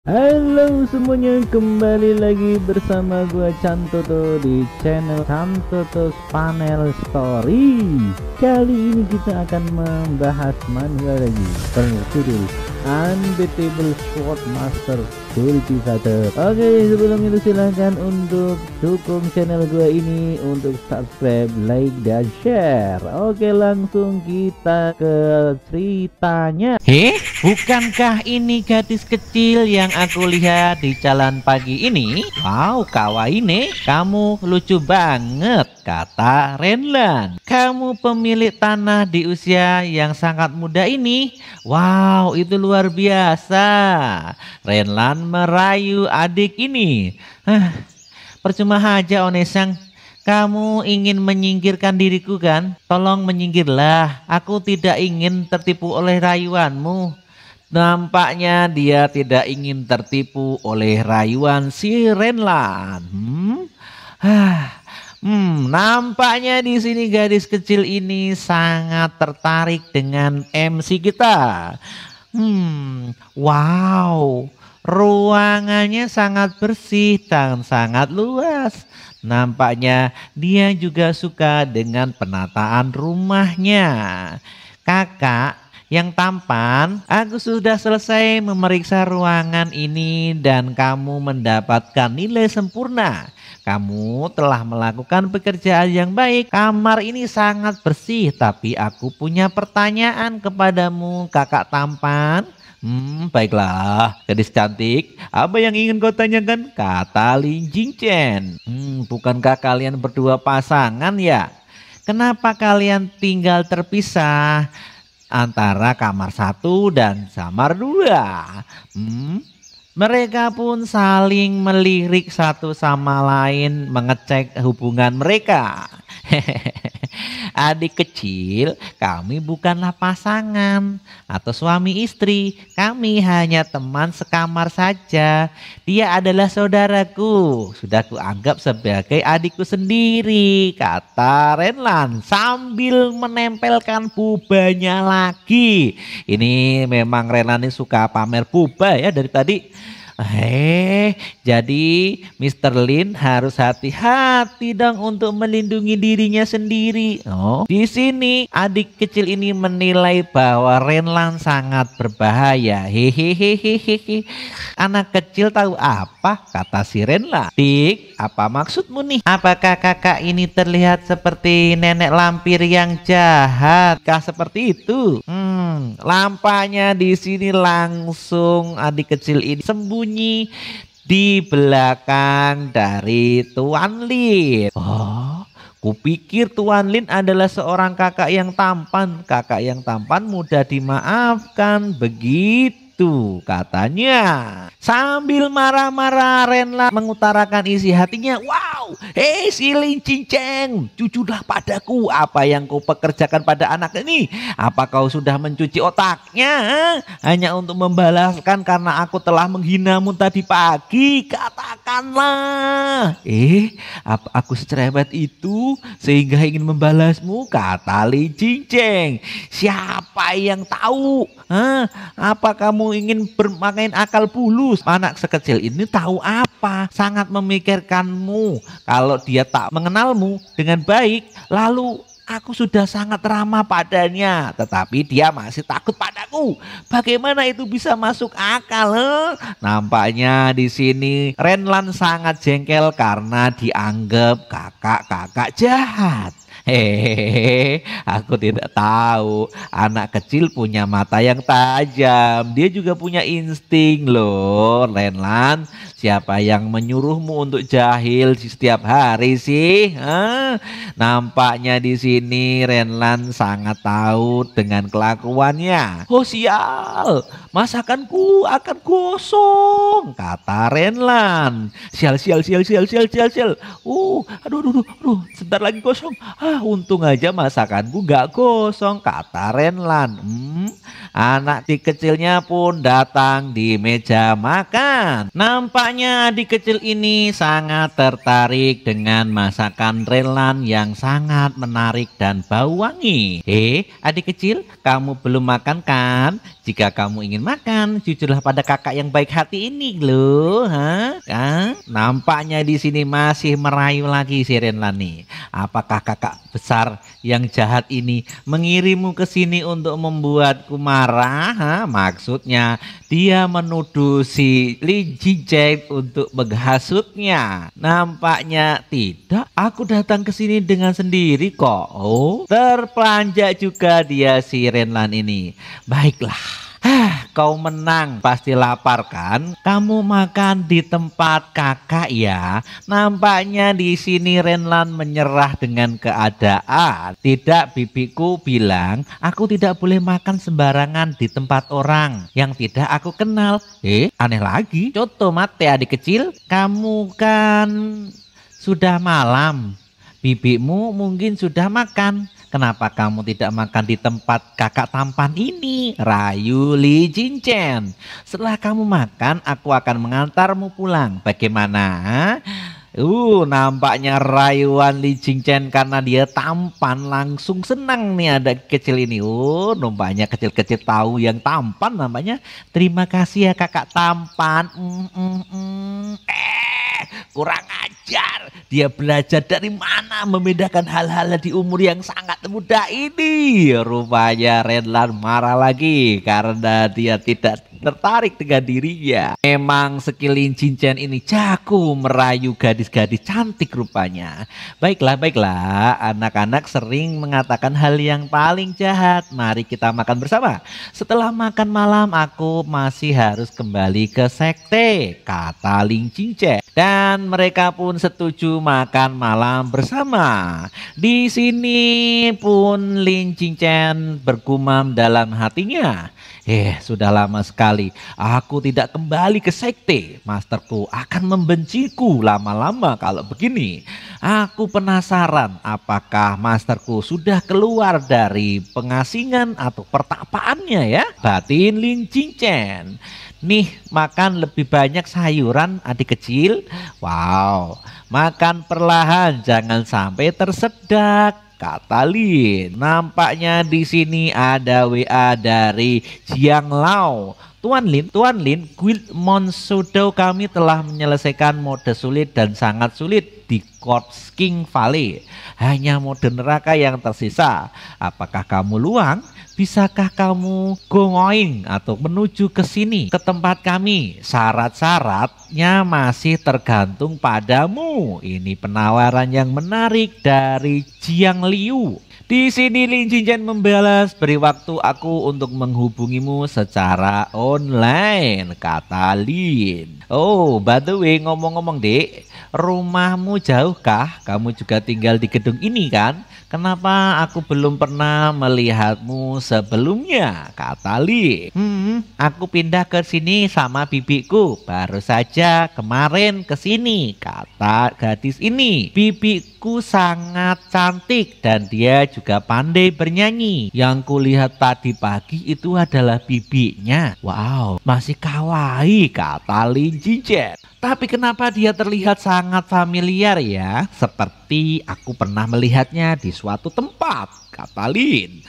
Halo semuanya, kembali lagi bersama gua Cantoto di channel Cantoto's Panel Story. Kali ini kita akan membahas manual lagi berjudul Unbeatable Swordmaster Cultivator. Oke, sebelum itu silahkan untuk dukung channel gua ini untuk subscribe, like, dan share. Oke, langsung kita ke ceritanya. Bukankah ini gadis kecil yang aku lihat di jalan pagi ini? Wow, kawaii, kamu lucu banget, kata Renlan. Kamu pemilik tanah di usia yang sangat muda ini. Wow, itu luar biasa. Renlan merayu adik ini. Percuma aja, Onesang. Kamu ingin menyingkirkan diriku kan? Tolong menyingkirlah. Aku tidak ingin tertipu oleh rayuanmu. Nampaknya dia tidak ingin tertipu oleh rayuan si Renlan. Nampaknya di sini gadis kecil ini sangat tertarik dengan MC kita. Wow, ruangannya sangat bersih dan sangat luas. Nampaknya dia juga suka dengan penataan rumahnya. Kakak yang tampan, aku sudah selesai memeriksa ruangan ini dan kamu mendapatkan nilai sempurna. Kamu telah melakukan pekerjaan yang baik. Kamar ini sangat bersih, tapi aku punya pertanyaan kepadamu, kakak tampan. Baiklah, gadis cantik, apa yang ingin kau tanyakan? Kata Lin Jingchen. Bukankah kalian berdua pasangan ya? Kenapa kalian tinggal terpisah antara kamar 1 dan kamar 2? Mereka pun saling melirik satu sama lain mengecek hubungan mereka. Adik kecil, kami bukanlah pasangan atau suami istri. Kami hanya teman sekamar saja. Dia adalah saudaraku. Sudah kuanggap sebagai adikku sendiri, kata Renlan sambil menempelkan pubanya lagi. Ini memang Renlan ini suka pamer puba ya dari tadi. Jadi Mr. Lin harus hati-hati dong untuk melindungi dirinya sendiri. Di sini adik kecil ini menilai bahwa Renlan sangat berbahaya. Hehehehehe. Anak kecil tahu apa? Kata si Renlan. Dik, apa maksudmu nih? Apakah kakak ini terlihat seperti nenek lampir yang jahat? Kah seperti itu? Lampanya di sini langsung adik kecil ini sembunyi di belakang dari Tuan Lin. Kupikir Tuan Lin adalah seorang kakak yang tampan. Kakak yang tampan mudah dimaafkan, begitu katanya. Sambil marah-marah Renlan mengutarakan isi hatinya. Wow, si Lin Cinceng, jujurlah padaku, apa yang kau pekerjakan pada anak ini? Apa kau sudah mencuci otaknya? Hanya untuk membalaskan karena aku telah menghinamu tadi pagi. Katakanlah. Apa aku secerewet itu sehingga ingin membalasmu? Kata Lin Cinceng. Siapa yang tahu? Apa kamu ingin bermain akal bulus? Anak sekecil ini tahu apa? Sangat memikirkanmu. Kalau dia tak mengenalmu dengan baik, lalu aku sudah sangat ramah padanya, tetapi dia masih takut padaku. Bagaimana itu bisa masuk akal? Nampaknya di sini Renlan sangat jengkel karena dianggap kakak-kakak jahat. Aku tidak tahu anak kecil punya mata yang tajam. Dia juga punya insting loh, Renlan. Siapa yang menyuruhmu untuk jahil setiap hari sih? Nampaknya di sini Renlan sangat tahu dengan kelakuannya. Sial, masakanku akan gosong, kata Renlan. Sial. Aduh, sebentar lagi gosong. Untung aja masakanku gak gosong, kata Renlan. Anak kecilnya pun datang di meja makan. Nampaknya adik kecil ini sangat tertarik dengan masakan Renlan yang sangat menarik dan bau wangi. Adik kecil, kamu belum makan kan? Jika kamu ingin makan, jujurlah pada kakak yang baik hati ini loh. Nampaknya di sini masih merayu lagi si Renlan nih. Apakah kakak besar yang jahat ini mengirimmu ke sini untuk membuatku marah? Maksudnya dia menuduh si Lin Jinchen untuk menghasutnya. Nampaknya tidak. Aku datang ke sini dengan sendiri kok. Terperanjat juga dia si Renlan ini. Baiklah. Kau menang, pasti lapar kan? Kamu makan di tempat kakak ya. Nampaknya di sini Renlan menyerah dengan keadaan. Tidak, bibiku bilang aku tidak boleh makan sembarangan di tempat orang yang tidak aku kenal. Aneh lagi. Contoh mate adik kecil, kamu kan sudah malam. Bibimu mungkin sudah makan. Kenapa kamu tidak makan di tempat kakak tampan ini? Rayu Lin Jinchen. Setelah kamu makan, aku akan mengantarmu pulang. Bagaimana? Nampaknya rayuan Lin Jinchen karena dia tampan langsung senang nih ada kecil ini. Nampaknya kecil-kecil tahu yang tampan namanya. Terima kasih ya kakak tampan. Kurang ajar. Dia belajar dari mana membedakan hal-hal di umur yang sangat muda ini. Rupanya Renlan marah lagi karena dia tidak tertarik dengan dirinya. Memang skill Lin Jinchen ini jago merayu gadis-gadis cantik rupanya. Baiklah, anak-anak sering mengatakan hal yang paling jahat. Mari kita makan bersama. Setelah makan malam aku masih harus kembali ke sekte, kata Lin Jinchen. Dan mereka pun setuju makan malam bersama. Di sini pun Lin Jinchen bergumam dalam hatinya. Sudah lama sekali aku tidak kembali ke sekte. Masterku akan membenciku lama-lama kalau begini. Aku penasaran apakah masterku sudah keluar dari pengasingan atau pertapaannya ya. Batin Lin Jinchen. Nih, makan lebih banyak sayuran adik kecil. Wow, makan perlahan jangan sampai tersedak, kata Lin. Nampaknya di sini ada WA dari Jiang Lao. Tuan Lin, guild Monsudo kami telah menyelesaikan mode sulit dan sangat sulit di Corpse King Valley. Hanya mode neraka yang tersisa. Apakah kamu luang? Bisakah kamu going atau menuju ke sini, ke tempat kami? Syarat-syaratnya masih tergantung padamu. Ini penawaran yang menarik dari Jiang Liu. Di sini Lin Jinchen membalas, beri waktu aku untuk menghubungimu secara online, kata Lin. By the way, ngomong-ngomong dek, rumahmu jauhkah? Kamu juga tinggal di gedung ini kan? Kenapa aku belum pernah melihatmu sebelumnya? Kata Lin. Aku pindah ke sini sama bibiku. Baru saja kemarin ke sini, kata gadis ini. Bibiku sangat cantik dan dia juga pandai bernyanyi. Yang kulihat tadi pagi itu adalah bibinya. Wow, masih kawaii, kata Lin Jinchen. Tapi kenapa dia terlihat sangat familiar ya? Seperti aku pernah melihatnya di suatu tempat, kata Lin.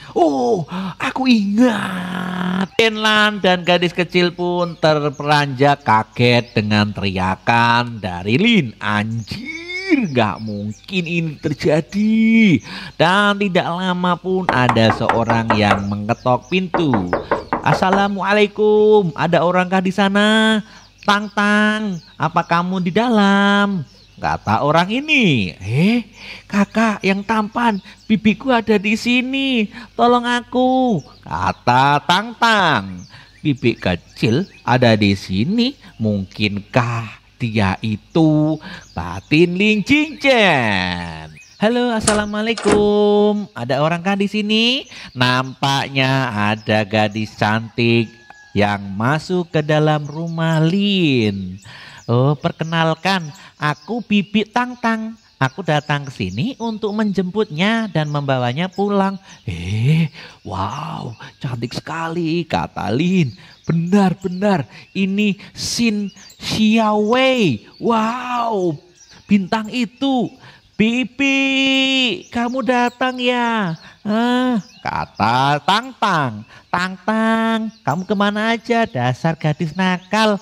Aku ingat. Renlan dan gadis kecil pun terperanjat kaget dengan teriakan dari Lin. Anjir, gak mungkin ini terjadi. Dan tidak lama pun ada seorang yang mengetok pintu. Assalamualaikum, ada orangkah di sana? Tang, apa kamu di dalam? Kata orang ini. Kakak yang tampan, bibiku ada di sini. Tolong aku, kata Tang. Bibi kecil ada di sini. Mungkinkah dia itu Batin Lin Jinchen? Halo, assalamualaikum. Ada orangkah di sini? Nampaknya ada gadis cantik yang masuk ke dalam rumah Lin. Perkenalkan, aku Bibi Tang. Aku datang ke sini untuk menjemputnya dan membawanya pulang. Wow, cantik sekali, kata Lin. Benar-benar, ini Xin Xiaowei. Wow, bintang itu. Bibi, kamu datang ya? Kata Tang Tang. Tang Tang, kamu kemana aja? Dasar gadis nakal.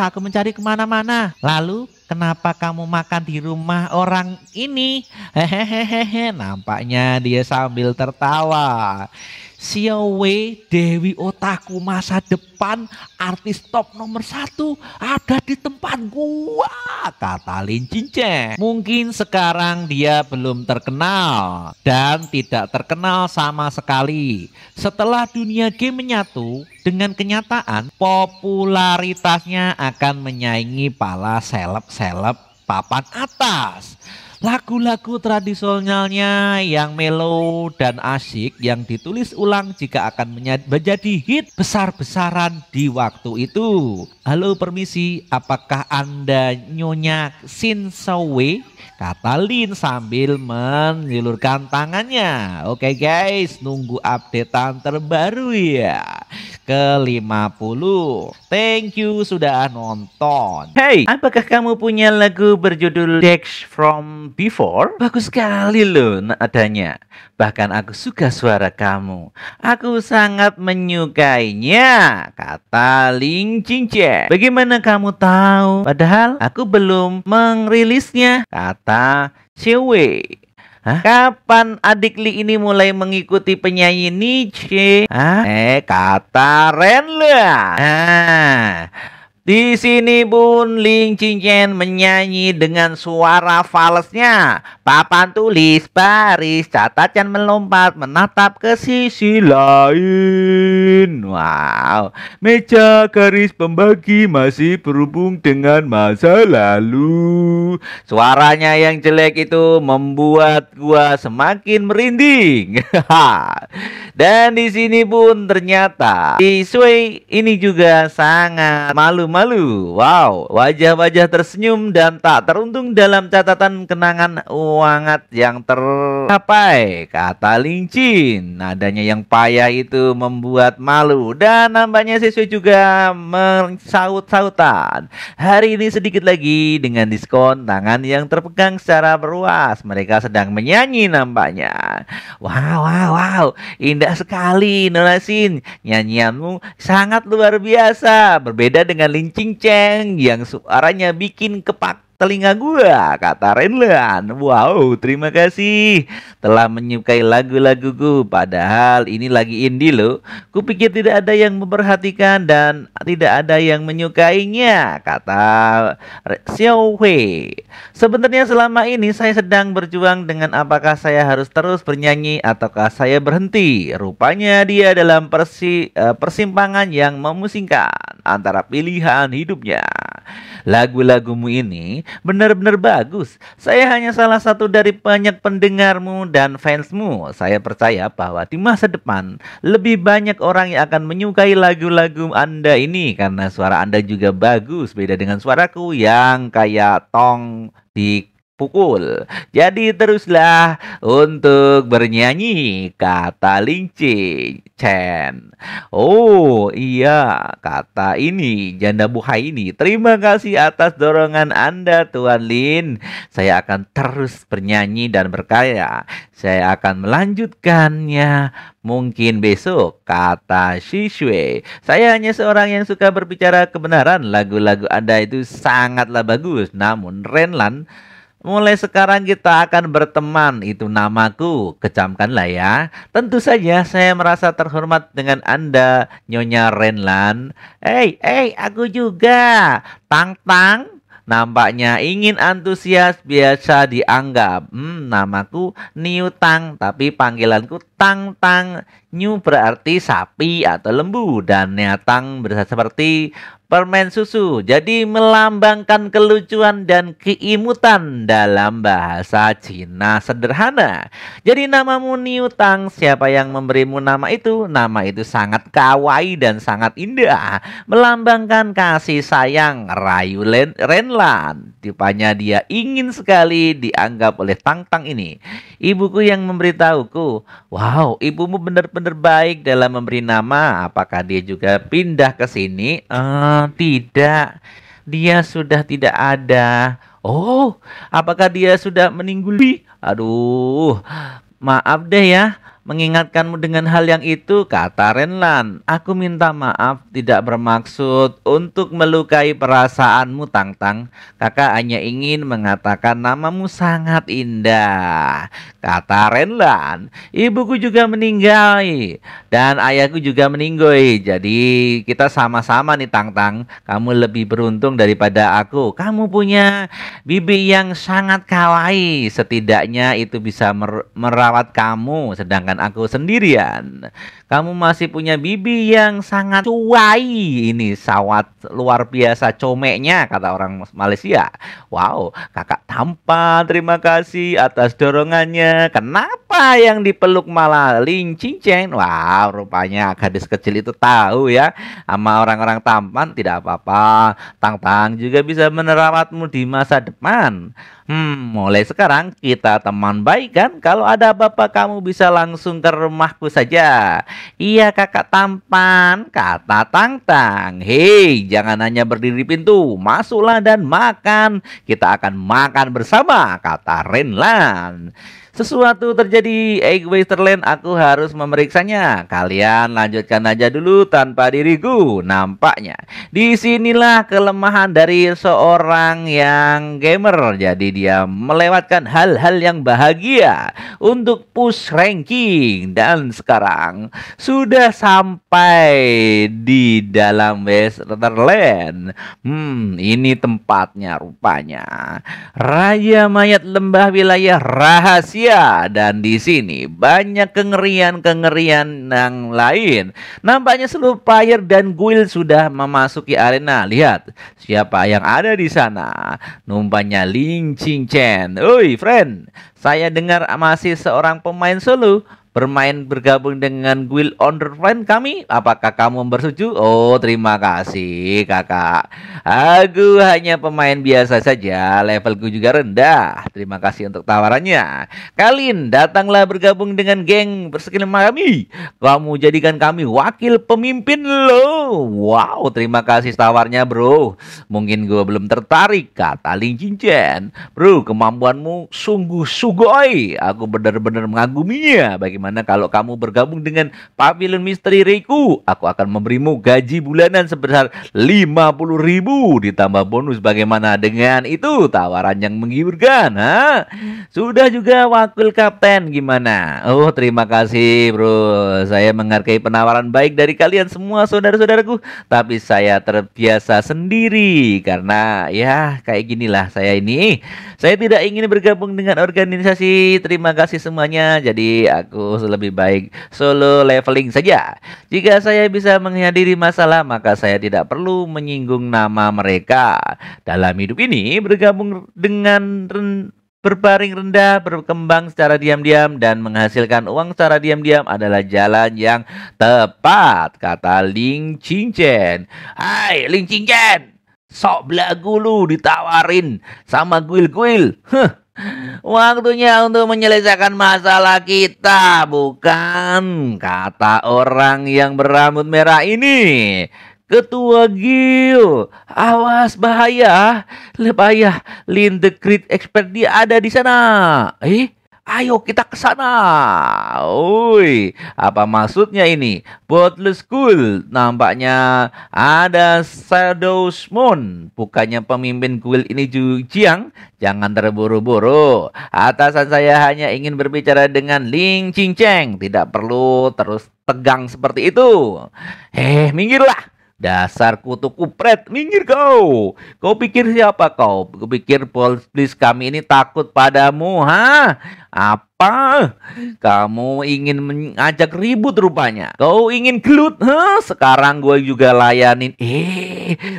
Aku mencari kemana-mana. Lalu kenapa kamu makan di rumah orang ini? Hehehehe, nampaknya dia sambil tertawa. Xiao Wei, Dewi Otaku masa depan, artis top nomor 1 ada di tempat gua, kata Lin Cincen. Mungkin sekarang dia belum terkenal dan tidak terkenal sama sekali. Setelah dunia game menyatu dengan kenyataan, popularitasnya akan menyaingi para seleb-seleb papan atas. Lagu-lagu tradisionalnya yang melo dan asyik yang ditulis ulang jika akan menjadi hit besar-besaran di waktu itu. Halo permisi, apakah Anda Nyonya Xin Xiaowei? Kata Lin sambil menjulurkan tangannya. Oke guys, nunggu updatean terbaru ya. Ke-50. Thank you sudah nonton. Hey, apakah kamu punya lagu berjudul Dex from Before? Bagus sekali loh nadanya. Bahkan aku suka suara kamu. Aku sangat menyukainya, kata Ling Cincin. Bagaimana kamu tahu? Padahal aku belum merilisnya, kata Cewek. Kapan adik Li ini mulai mengikuti penyanyi Nietzsche? Kata Renlan. Di sini pun Ling Cincin menyanyi dengan suara falsnya. Papan tulis baris, catatan melompat menatap ke sisi lain. Wow, meja garis pembagi masih berhubung dengan masa lalu. Suaranya yang jelek itu membuat gua semakin merinding. Dan di sini pun ternyata si Sui ini juga sangat malu-malu. Wow, wajah-wajah tersenyum dan tak teruntung dalam catatan kenangan wangat yang tercapai, kata Ling Chin. Nadanya yang payah itu membuat malu dan nampaknya siswa juga mensaut-sautan. Hari ini sedikit lagi dengan diskon tangan yang terpegang secara berluas. Mereka sedang menyanyi nampaknya. Wow, indah sekali Nolasin. Nyanyianmu sangat luar biasa. Berbeda dengan Lin Cincin yang suaranya bikin kepak telinga gua, kata Renlan. Wow, terima kasih telah menyukai lagu-laguku. Padahal ini lagi indie loh. Kupikir tidak ada yang memperhatikan dan tidak ada yang menyukainya, kata Xiao Hui. Sebenarnya selama ini saya sedang berjuang dengan apakah saya harus terus bernyanyi ataukah saya berhenti. Rupanya dia dalam persimpangan yang memusingkan antara pilihan hidupnya. Lagu-lagumu ini benar-benar bagus. Saya hanya salah satu dari banyak pendengarmu dan fansmu. Saya percaya bahwa di masa depan lebih banyak orang yang akan menyukai lagu-lagu Anda ini karena suara Anda juga bagus. Beda dengan suaraku yang kayak tong dipukul. Jadi teruslah untuk bernyanyi, kata Ling Cincin. Oh iya, kata ini janda buhai ini. Terima kasih atas dorongan Anda Tuan Lin. Saya akan terus bernyanyi dan berkarya. Saya akan melanjutkannya mungkin besok, kata Shishui. Saya hanya seorang yang suka berbicara kebenaran. Lagu-lagu Anda itu sangatlah bagus. Namun Renlan, mulai sekarang kita akan berteman. Itu namaku, kecamkanlah ya. Tentu saja saya merasa terhormat dengan Anda, Nyonya Renlan. Aku juga. Tang Tang nampaknya ingin antusias biasa dianggap. Namaku Niu Tang, tapi panggilanku Tang Tang. Niu berarti sapi atau lembu dan Neatang berarti seperti permen susu. Jadi melambangkan kelucuan dan keimutan dalam bahasa Cina sederhana. Jadi namamu Niutang, siapa yang memberimu nama itu? Nama itu sangat kawaii dan sangat indah, melambangkan kasih sayang Rayu Renlan. Rupanya dia ingin sekali dianggap oleh Tang Tang ini. Ibuku yang memberitahuku, wow, ibumu benar-benar baik dalam memberi nama. Apakah dia juga pindah ke sini? Tidak, dia sudah tidak ada. Oh, apakah dia sudah meninggal? Aduh, maaf deh ya, mengingatkanmu dengan hal yang itu, kata Renlan. Aku minta maaf, tidak bermaksud untuk melukai perasaanmu, Tang Tang. Kakak hanya ingin mengatakan namamu sangat indah, kata Renlan. Ibuku juga meninggal dan ayahku juga meninggal. Jadi kita sama-sama nih, Tang Tang. Kamu lebih beruntung daripada aku. Kamu punya bibi yang sangat kawaii. Setidaknya itu bisa merawat kamu, sedangkan aku sendirian. Kamu masih punya bibi yang sangat cuai. Ini sawat luar biasa comeknya, kata orang Malaysia. Wow, kakak tampan, terima kasih atas dorongannya. Kenapa yang dipeluk malah Ling Cincen? Wow, rupanya gadis kecil itu tahu ya, sama orang-orang tampan tidak apa-apa. Tang Tang juga bisa menerawatmu di masa depan. Mulai sekarang kita teman baik kan? Kalau ada apa-apa kamu bisa langsung ke rumahku saja. Iya kakak tampan, kata Tang Tang. Hei, jangan hanya berdiri di pintu, masuklah dan makan. Kita akan makan bersama, kata Renlan. Sesuatu terjadi, Westerland, aku harus memeriksanya. Kalian lanjutkan aja dulu tanpa diriku. Nampaknya disinilah kelemahan dari seorang yang gamer. Jadi dia melewatkan hal-hal yang bahagia untuk push ranking. Dan sekarang sudah sampai di dalam Westerland. Ini tempatnya rupanya. Raya Mayat Lembah Wilayah Rahasia. Dan di sini banyak kengerian-kengerian yang lain. Nampaknya seluruh player dan guild sudah memasuki arena. Lihat siapa yang ada di sana. Numpanya Ling Cincen. Oi friend, saya dengar masih seorang pemain solo bergabung dengan guild Underfriend kami. Apakah kamu bersetuju? Oh, terima kasih kakak. Aku hanya pemain biasa saja, levelku juga rendah. Terima kasih untuk tawarannya. Kalian datanglah bergabung dengan geng berskill kami. Kamu jadikan kami wakil pemimpin lo. Wow, terima kasih tawarnya bro. Mungkin gue belum tertarik, kata Ling Cincen. Bro, kemampuanmu sungguh sugoi. Aku benar-benar mengaguminya. Bagaimana kalau kamu bergabung dengan Pavilion Misteri Reiku? Aku akan memberimu gaji bulanan sebesar 50.000 ditambah bonus. Bagaimana dengan itu? Tawaran yang menggiurkan, ha? Sudah juga wakil kapten, gimana? Oh, terima kasih bro. Saya menghargai penawaran baik dari kalian semua saudara-saudaraku. Tapi saya terbiasa sendiri karena ya kayak ginilah saya ini. Saya tidak ingin bergabung dengan organisasi. Terima kasih semuanya. Jadi aku lebih baik solo leveling saja. Jika saya bisa menghadiri masalah, maka saya tidak perlu menyinggung nama mereka. Dalam hidup ini, bergabung dengan berbaring rendah, berkembang secara diam-diam, dan menghasilkan uang secara diam-diam adalah jalan yang tepat, kata Ling Cincen. Hai Ling Cincen, sok belagu lu ditawarin sama guil-guil. Waktunya untuk menyelesaikan masalah kita, bukan? Kata orang yang berambut merah ini. Ketua Gil, awas bahaya. Lebaya, Lin the Great Expert dia ada di sana. Ayo kita ke sana. Oi, apa maksudnya ini? Botless School. Nampaknya ada Shadow Moon. Bukannya pemimpin guild ini Jiang? Jangan terburu-buru. Atasan saya hanya ingin berbicara dengan Ling Cincen. Tidak perlu terus tegang seperti itu. Minggirlah. Dasar kutu kupret, minggir kau. Kau pikir siapa kau? Kau pikir polis kami ini takut padamu, ha? Apa? Kamu ingin mengajak ribut rupanya. Kau ingin gelut? Huh? Sekarang gue juga layanin.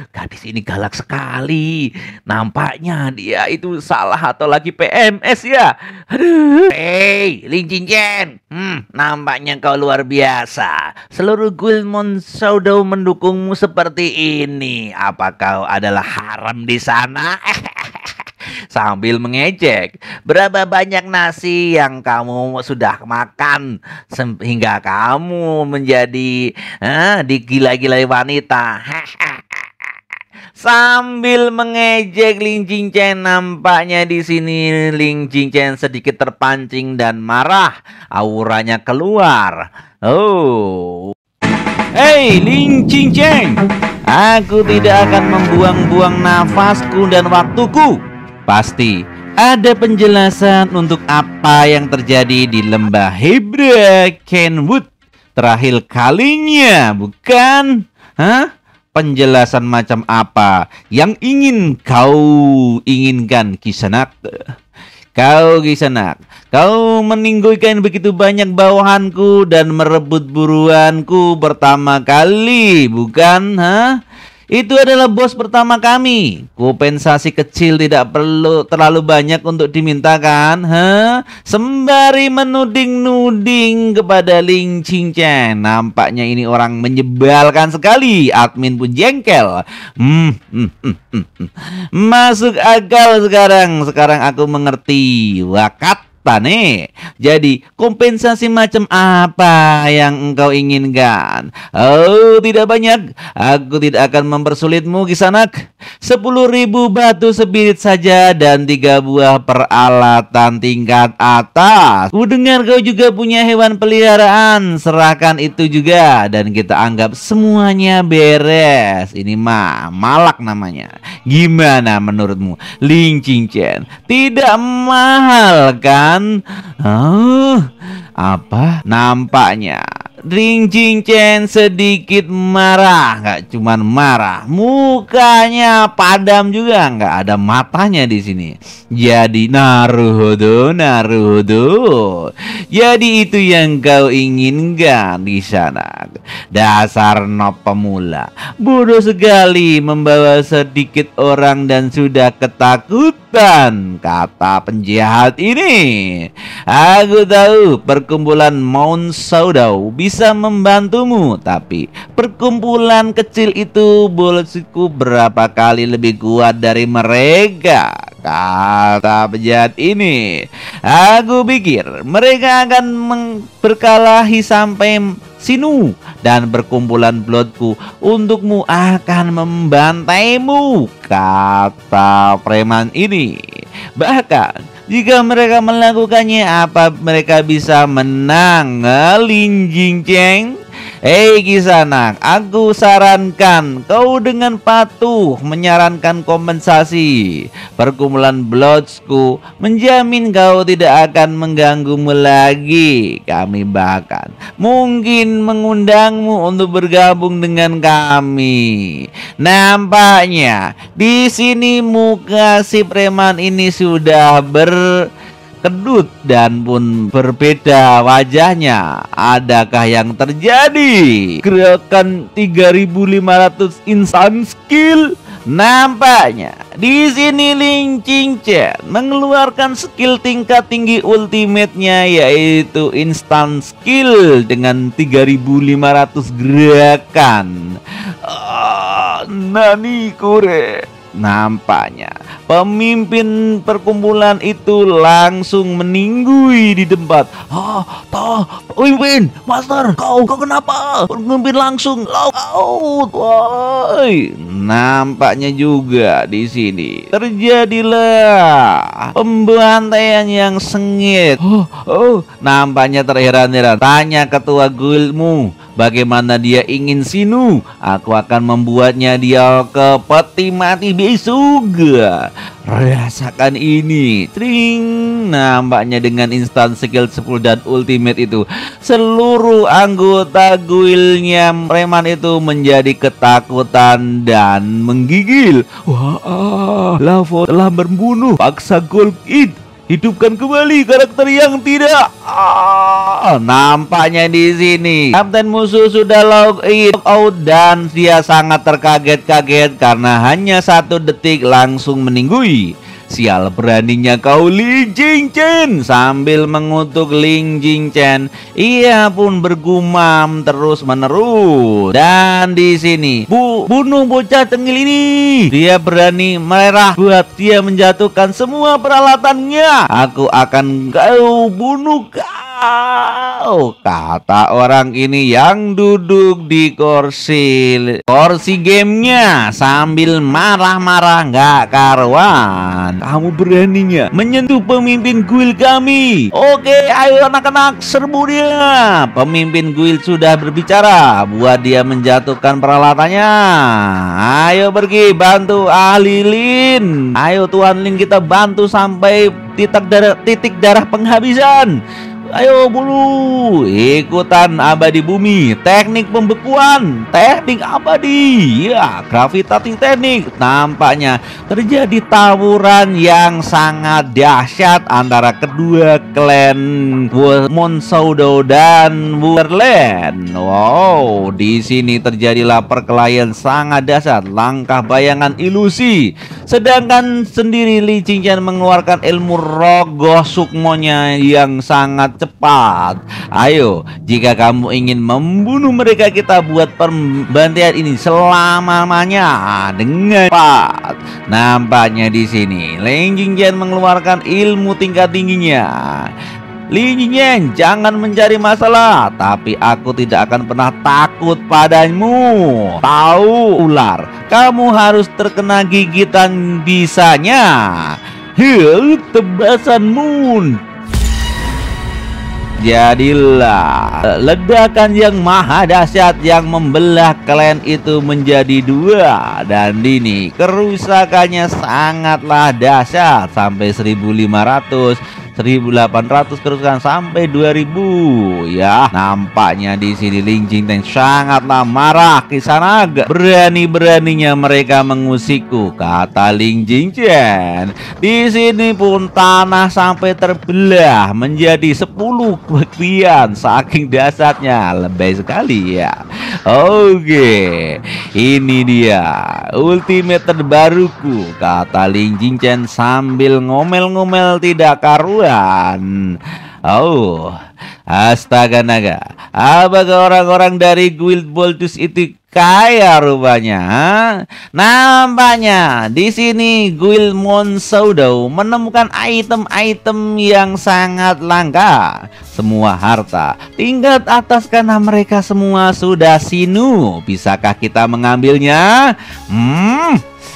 Gadis ini galak sekali. Nampaknya dia itu salah atau lagi PMS ya. Aduh. Hei, Ling Cincin. Nampaknya kau luar biasa. Seluruh guild Monsoudou mendukungmu seperti ini. Apa kau adalah haram di sana? Sambil mengejek, berapa banyak nasi yang kamu sudah makan sehingga kamu menjadi digila-gilai wanita. Sambil mengejek Ling Cincin, nampaknya di sini Ling Cincin sedikit terpancing dan marah, auranya keluar. Oh. Hei Ling Cincin, aku tidak akan membuang-buang nafasku dan waktuku. Pasti ada penjelasan untuk apa yang terjadi di lembah Hebra Kenwood terakhir kalinya, bukan? Penjelasan macam apa yang ingin kau inginkan, Kisanak? Kau Kisanak, kau meninggalkan begitu banyak bawahanku dan merebut buruanku pertama kali, bukan? Itu adalah bos pertama kami. Kompensasi kecil tidak perlu terlalu banyak untuk dimintakan. Sembari menuding-nuding kepada Ling Cincin. Nampaknya ini orang menyebalkan sekali. Admin pun jengkel. Masuk akal sekarang. Sekarang aku mengerti. Wakat. Nih, jadi kompensasi macam apa yang engkau inginkan? Oh, tidak banyak. Aku tidak akan mempersulitmu, Kisanak. 10.000 batu spirit saja dan 3 buah peralatan tingkat atas. Ku dengar kau juga punya hewan peliharaan. Serahkan itu juga dan kita anggap semuanya beres. Ini mah malak namanya. Gimana menurutmu, Ling Cincin? Tidak mahal kan? Apa? Nampaknya Ling Cincin sedikit marah. Nggak cuman marah, mukanya padam juga, nggak ada matanya di sini. Jadi naruhodo. Jadi itu yang kau inginkan di sana. Dasar nop pemula, bodoh sekali membawa sedikit orang dan sudah ketakutan, kata penjahat ini. Aku tahu perkumpulan Monsoudou bisa membantumu, tapi perkumpulan kecil itu bolehku berapa kali lebih kuat dari mereka, kata penjahat ini. Aku pikir mereka akan berkelahi sampai Sinu dan perkumpulan Bloodku untukmu akan membantaimu, kata preman ini. Bahkan jika mereka melakukannya, apa mereka bisa menang, Ling Cincin? Hei Kisanak, aku sarankan kau dengan patuh menyarankan kompensasi. Perkumpulan Bloodsku menjamin kau tidak akan mengganggumu lagi. Kami bahkan mungkin mengundangmu untuk bergabung dengan kami. Nampaknya di sini muka si preman ini sudah kedut dan pun berbeda wajahnya. Adakah yang terjadi? Gerakan 3.500 instant skill. Nampaknya di sini Ling Cincin mengeluarkan skill tingkat tinggi ultimate-nya, yaitu instant skill dengan 3.500 gerakan. Nani kore. Nampaknya pemimpin perkumpulan itu langsung meninggi di tempat. Pemimpin, Master, kau kenapa? Pemimpin langsung out. Woi, nampaknya juga di sini terjadilah pembantaian yang sengit. Nampaknya terheran-heran. Tanya ketua guildmu bagaimana dia ingin Sinu. Aku akan membuatnya dia ke peti mati besok. Rasakan ini. Tring. Nampaknya dengan instant skill 10 dan ultimate itu, seluruh anggota guildnya preman itu menjadi ketakutan dan menggigil. Wah, Lavo telah membunuh paksa Gold Kid. hidupkan kembali karakter yang tidak. Nampaknya di sini kapten musuh sudah log out dan dia sangat terkaget-kaget karena hanya 1 detik langsung meninggalui. Sial beraninya kau Ling Jingchen. Sambil mengutuk Ling Jingchen, ia pun bergumam terus menerus. Dan di sini bunuh bocah tengil ini. Dia berani merah buat dia menjatuhkan semua peralatannya. Aku akan kau bunuh kau, kata orang ini yang duduk di kursi gamenya sambil marah-marah gak karuan. Kamu beraninya menyentuh pemimpin guild kami. Oke, ayo anak-anak, serbu dia. Pemimpin guild sudah berbicara buat dia menjatuhkan peralatannya. Ayo pergi bantu ahli Lin. Ayo Tuan Lin, kita bantu sampai titik darah penghabisan. Ayo bunuh. Ikutan abadi bumi, teknik pembekuan, teknik abadi, ya gravitasi teknik. Nampaknya terjadi tawuran yang sangat dahsyat antara kedua klan Monsoudo dan Wonderland. Wow, di sini terjadilah perkelahian sangat dahsyat, langkah bayangan ilusi. Sedangkan sendiri Ling Jingchen mengeluarkan ilmu rogoh sukmonya yang sangat cepat. Ayo, jika kamu ingin membunuh mereka, kita buat pembantaian ini selama-lamanya dengan cepat. Nampaknya di sini Ling Jingchen mengeluarkan ilmu tingkat tingginya. Ling Jingchen, jangan mencari masalah, tapi aku tidak akan pernah takut padamu. Tahu ular, kamu harus terkena gigitan bisanya. Tebasanmu. Jadilah ledakan yang maha dahsyat yang membelah klan itu menjadi 2. Dan ini kerusakannya sangatlah dahsyat, sampai 1500, 1800 kerusakan sampai 2000. Ya, nampaknya di sini Ling Jingchen sangatlah marah. Kisanaga, berani-beraninya mereka mengusikku, kata Ling Jingchen. Di sini pun tanah sampai terbelah menjadi 10 bagian, saking dahsyatnya, lebay sekali ya. Oke, ini dia ultimate terbaruku, kata Ling Jingchen sambil ngomel-ngomel tidak karuan. Oh, astaga naga, apakah orang-orang dari guild Boltus itu kaya rupanya? Nampaknya di sini guild Monsoudo menemukan item-item yang sangat langka. Semua harta tingkat atas karena mereka semua sudah sinu. Bisakah kita mengambilnya?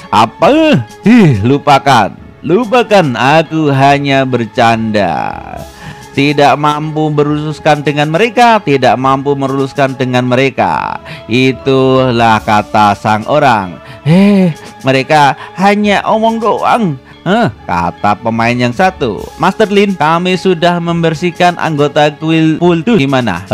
Apa? Lupakan, aku hanya bercanda. Tidak mampu berurusan dengan mereka, tidak mampu meruluskan dengan mereka. Itulah kata sang orang. Mereka hanya omong doang. Kata pemain yang satu. Master Lin, kami sudah membersihkan anggota guild Boltus. Gimana?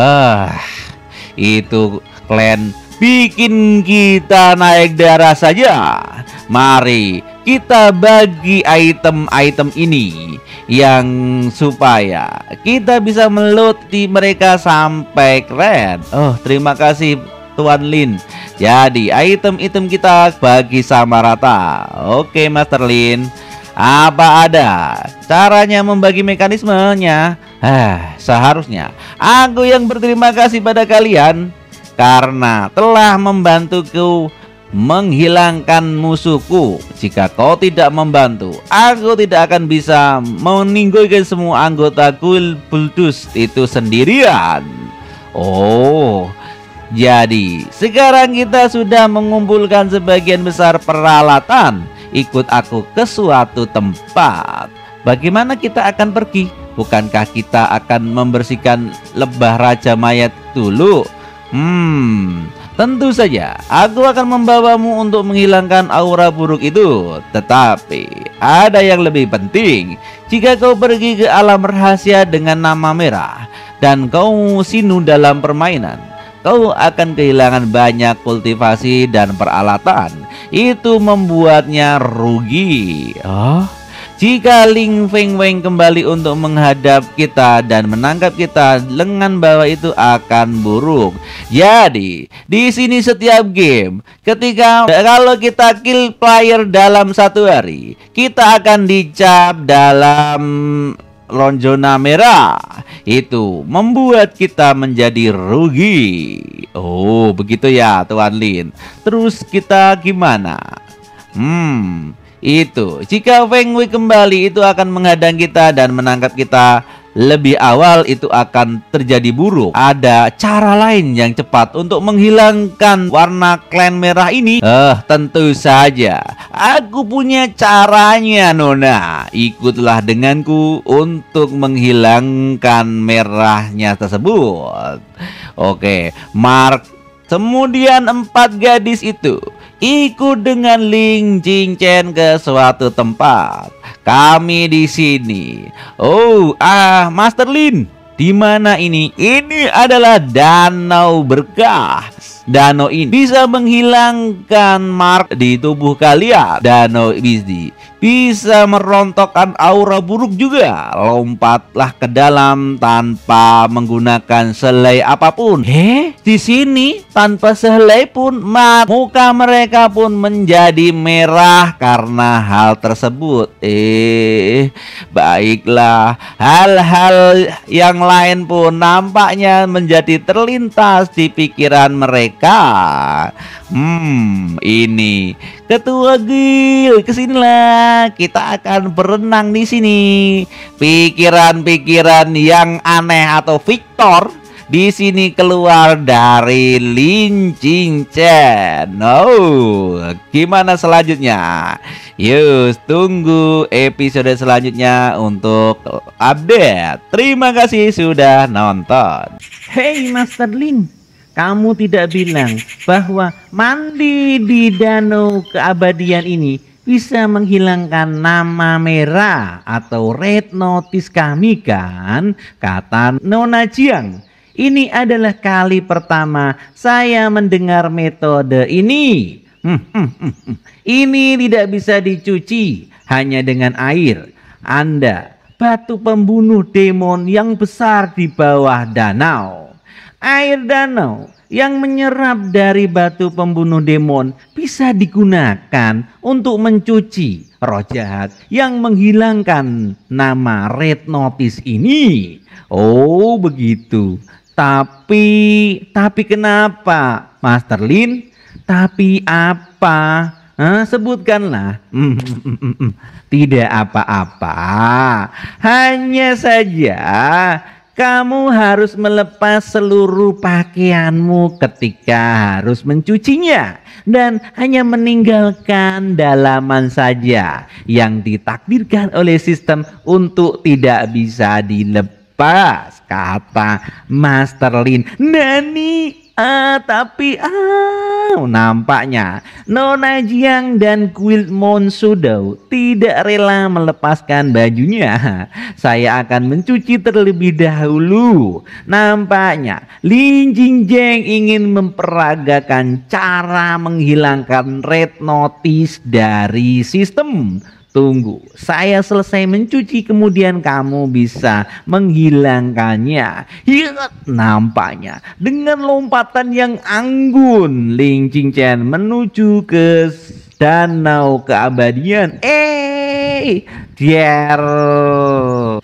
Itu klan bikin kita naik darah saja. Mari kita bagi item-item ini yang supaya kita bisa meloot di mereka sampai keren. Oh, terima kasih Tuan Lin. Jadi item-item kita bagi sama rata. Oke Master Lin, apa ada caranya membagi mekanismenya? Seharusnya aku yang berterima kasih pada kalian karena telah membantuku menghilangkan musuhku. Jika kau tidak membantu, aku tidak akan bisa meninggalkan semua anggota guild Boltus itu sendirian. Oh, jadi sekarang kita sudah mengumpulkan sebagian besar peralatan. Ikut aku ke suatu tempat. Bagaimana kita akan pergi? Bukankah kita akan membersihkan lebah Raja Mayat dulu? Tentu saja, aku akan membawamu untuk menghilangkan aura buruk itu. Tetapi, ada yang lebih penting. Jika kau pergi ke alam rahasia dengan nama merah, dan kau sinu dalam permainan, kau akan kehilangan banyak kultivasi dan peralatan. Itu membuatnya rugi. Jika Ling Feng Weng kembali untuk menghadap kita dan menangkap kita, lengan bawah itu akan buruk. Jadi, di sini setiap game, kalau kita kill player dalam 1 hari, kita akan dicap dalam zona merah. Itu membuat kita menjadi rugi. Oh, begitu ya, Tuan Lin. Terus kita gimana? Itu jika Feng Wei kembali, itu akan menghadang kita dan menangkap kita lebih awal, itu akan terjadi buruk. Ada cara lain yang cepat untuk menghilangkan warna klan merah ini? Tentu saja aku punya caranya, Nona. Ikutlah denganku untuk menghilangkan merahnya tersebut. Oke, Mark. Kemudian 4 gadis itu ikut dengan Ling Jingchen ke suatu tempat. Kami di sini. Master Lin, di mana ini? Ini adalah danau berkah. Danau ini bisa menghilangkan mark di tubuh kalian. Danau ini bisa merontokkan aura buruk juga. Lompatlah ke dalam tanpa menggunakan selai apapun. Di sini tanpa selai pun muka mereka pun menjadi merah karena hal tersebut. Baiklah, hal-hal yang lain pun nampaknya menjadi terlintas di pikiran mereka. Ini Ketua Guild, kesinilah, kita akan berenang di sini. Pikiran-pikiran yang aneh atau Victor di sini keluar dari Lin Jingchen. Gimana selanjutnya? Yuk, tunggu episode selanjutnya untuk update. Terima kasih sudah nonton. Hey Master Lin, kamu tidak bilang bahwa mandi di danau keabadian ini bisa menghilangkan nama merah atau red notice kami kan? Kata Nona Jiang. Ini adalah kali pertama saya mendengar metode ini. Ini tidak bisa dicuci hanya dengan air. Anda batu pembunuh demon yang besar di bawah danau. Air danau yang menyerap dari batu pembunuh demon bisa digunakan untuk mencuci roh jahat yang menghilangkan nama red notice ini. Oh begitu. Tapi kenapa Master Lin? Tapi apa? Sebutkanlah. Tidak apa-apa. Hanya saja kamu harus melepas seluruh pakaianmu ketika harus mencucinya dan hanya meninggalkan dalaman saja yang ditakdirkan oleh sistem untuk tidak bisa dilepas, kata Master Lin. Nani? Nampaknya Nona Jiang dan Guild Monsudo tidak rela melepaskan bajunya. Saya akan mencuci terlebih dahulu. Nampaknya Lin Jingchen ingin memperagakan cara menghilangkan red notice dari sistem. Tunggu, saya selesai mencuci kemudian kamu bisa menghilangkannya. Nampaknya dengan lompatan yang anggun Lin Jingchen menuju ke danau keabadian.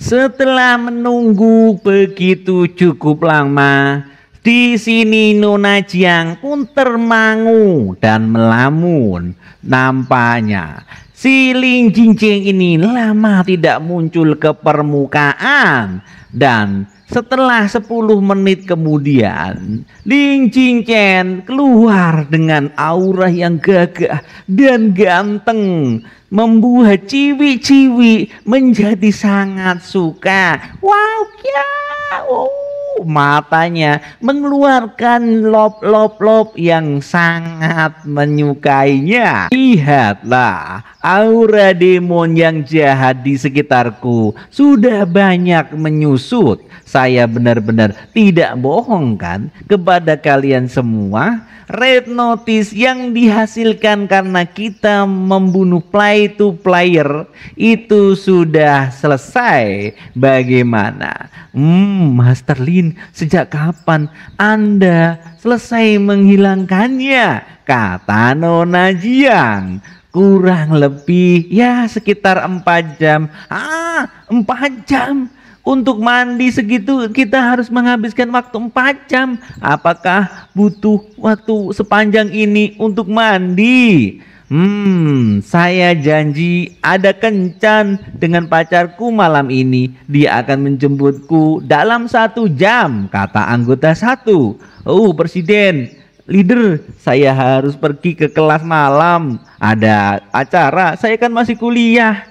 Setelah menunggu begitu cukup lama, di sini Nona Jiang pun termangu dan melamun. Nampaknya si Lin Jingchen ini lama tidak muncul ke permukaan. Dan setelah 10 menit kemudian, Lin Jingchen keluar dengan aura yang gagah dan ganteng, membuat ciwi-ciwi menjadi sangat suka. Wow, Matanya mengeluarkan lop-lop yang sangat menyukainya. Lihatlah, aura demon yang jahat di sekitarku sudah banyak menyusut. Saya benar-benar tidak bohong kan kepada kalian semua. Red notice yang dihasilkan karena kita membunuh play to player itu sudah selesai. Bagaimana? Master Lin, sejak kapan Anda selesai menghilangkannya? Kata Nona Jiang. Kurang lebih ya sekitar 4 jam. 4 jam? Untuk mandi segitu kita harus menghabiskan waktu 4 jam. Apakah butuh waktu sepanjang ini untuk mandi? Saya janji ada kencan dengan pacarku malam ini. Dia akan menjemputku dalam 1 jam, kata anggota 1. Oh, Presiden, leader, saya harus pergi ke kelas malam. Ada acara, saya kan masih kuliah.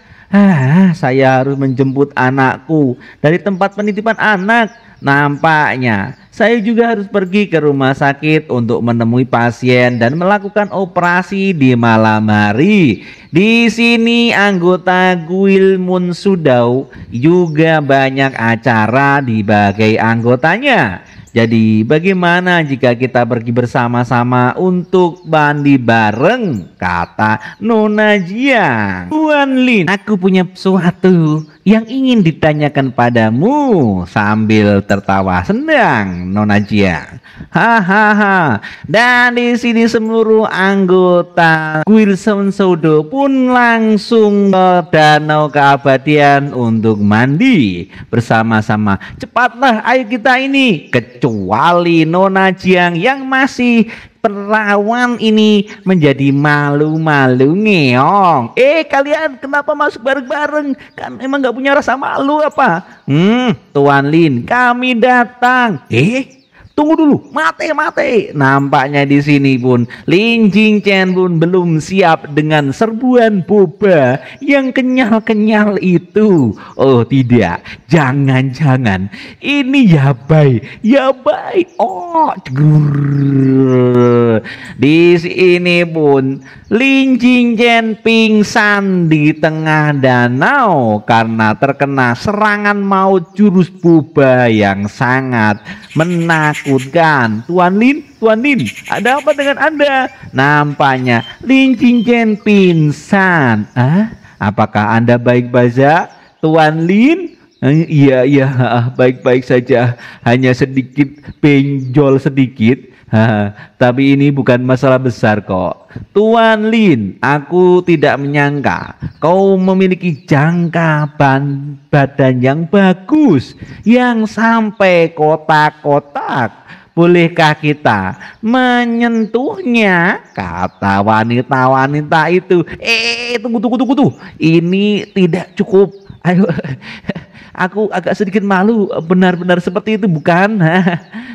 Saya harus menjemput anakku dari tempat penitipan anak. Nampaknya saya juga harus pergi ke rumah sakit untuk menemui pasien dan melakukan operasi di malam hari. Di sini anggota Guild Moon Sudau juga banyak acara dibagai anggotanya. Jadi bagaimana jika kita pergi bersama-sama untuk mandi bareng? Kata Nona Jiang. Tuan Lin, aku punya sesuatu yang ingin ditanyakan padamu, sambil tertawa senang Nona Jiang. Hahaha. Dan di sini seluruh anggota Guild Sodo pun langsung ke danau keabadian untuk mandi bersama-sama. Cepatlah, ayo kita ini. Kecuali Nona Jiang yang masih perawan ini menjadi malu-malu ngeong. Kalian kenapa masuk bareng-bareng? Kan emang gak punya rasa malu apa? Tuan Lin, kami datang. Tunggu dulu, mate. Nampaknya di sini pun Lin Jingchen pun belum siap dengan serbuan boba yang kenyal-kenyal itu. Oh tidak, jangan-jangan ini yabai. Oh, di sini pun Lin Jingchen pingsan di tengah danau karena terkena serangan maut jurus boba yang sangat menakutkan. Tuan Lin, ada apa dengan Anda? Nampaknya Lin Jingchen pingsan. Apakah Anda baik-baik saja, Tuan Lin? Iya, baik-baik saja. Hanya sedikit benjol sedikit. Tapi ini bukan masalah besar kok. Tuan Lin, aku tidak menyangka kau memiliki jangkauan badan yang bagus, yang sampai kotak-kotak. Bolehkah kita menyentuhnya? Kata wanita-wanita itu. Tunggu. Ini tidak cukup. Ayo. Aku agak sedikit malu, benar-benar seperti itu bukan?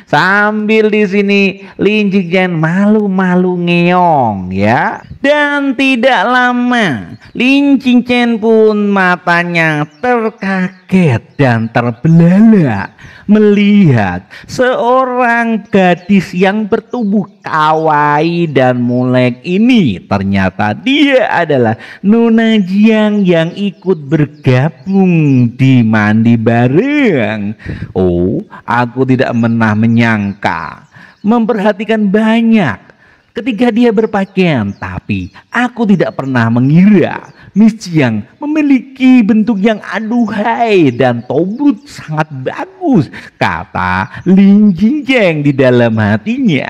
Sambil di sini Lin Jingchen malu-malu ngeong ya. Dan tidak lama Lin Jingchen pun matanya terkaget dan terbelalak melihat seorang gadis yang bertubuh kawaii dan molek ini. Ternyata dia adalah Nona Jiang yang ikut bergabung di mandi bareng. Oh, aku tidak pernah menyangka, memperhatikan banyak ketika dia berpakaian, tapi aku tidak pernah mengira Miss Jiang memiliki bentuk yang aduhai dan tobrut sangat bagus, kata Lin Jingchen di dalam hatinya.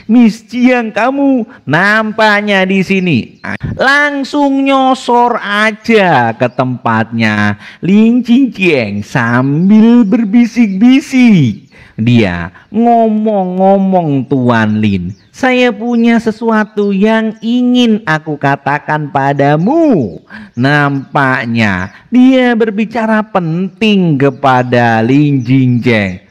Miss Jiang, kamu nampaknya di sini. Langsung nyosor aja ke tempatnya Lin Jingchen sambil berbisik-bisik. Dia ngomong-ngomong, Tuan Lin, saya punya sesuatu yang ingin aku katakan padamu. Nampaknya dia berbicara penting kepada Lin Jingchen.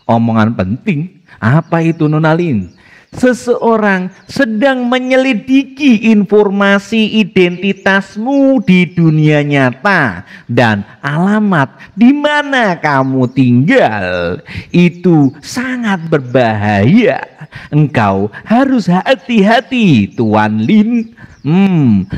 Omongan penting? Apa itu, Nona Lin? seseorang sedang menyelidiki informasi identitasmu di dunia nyata dan alamat di mana kamu tinggal. Itu sangat berbahaya. Engkau harus hati-hati, Tuan Lin.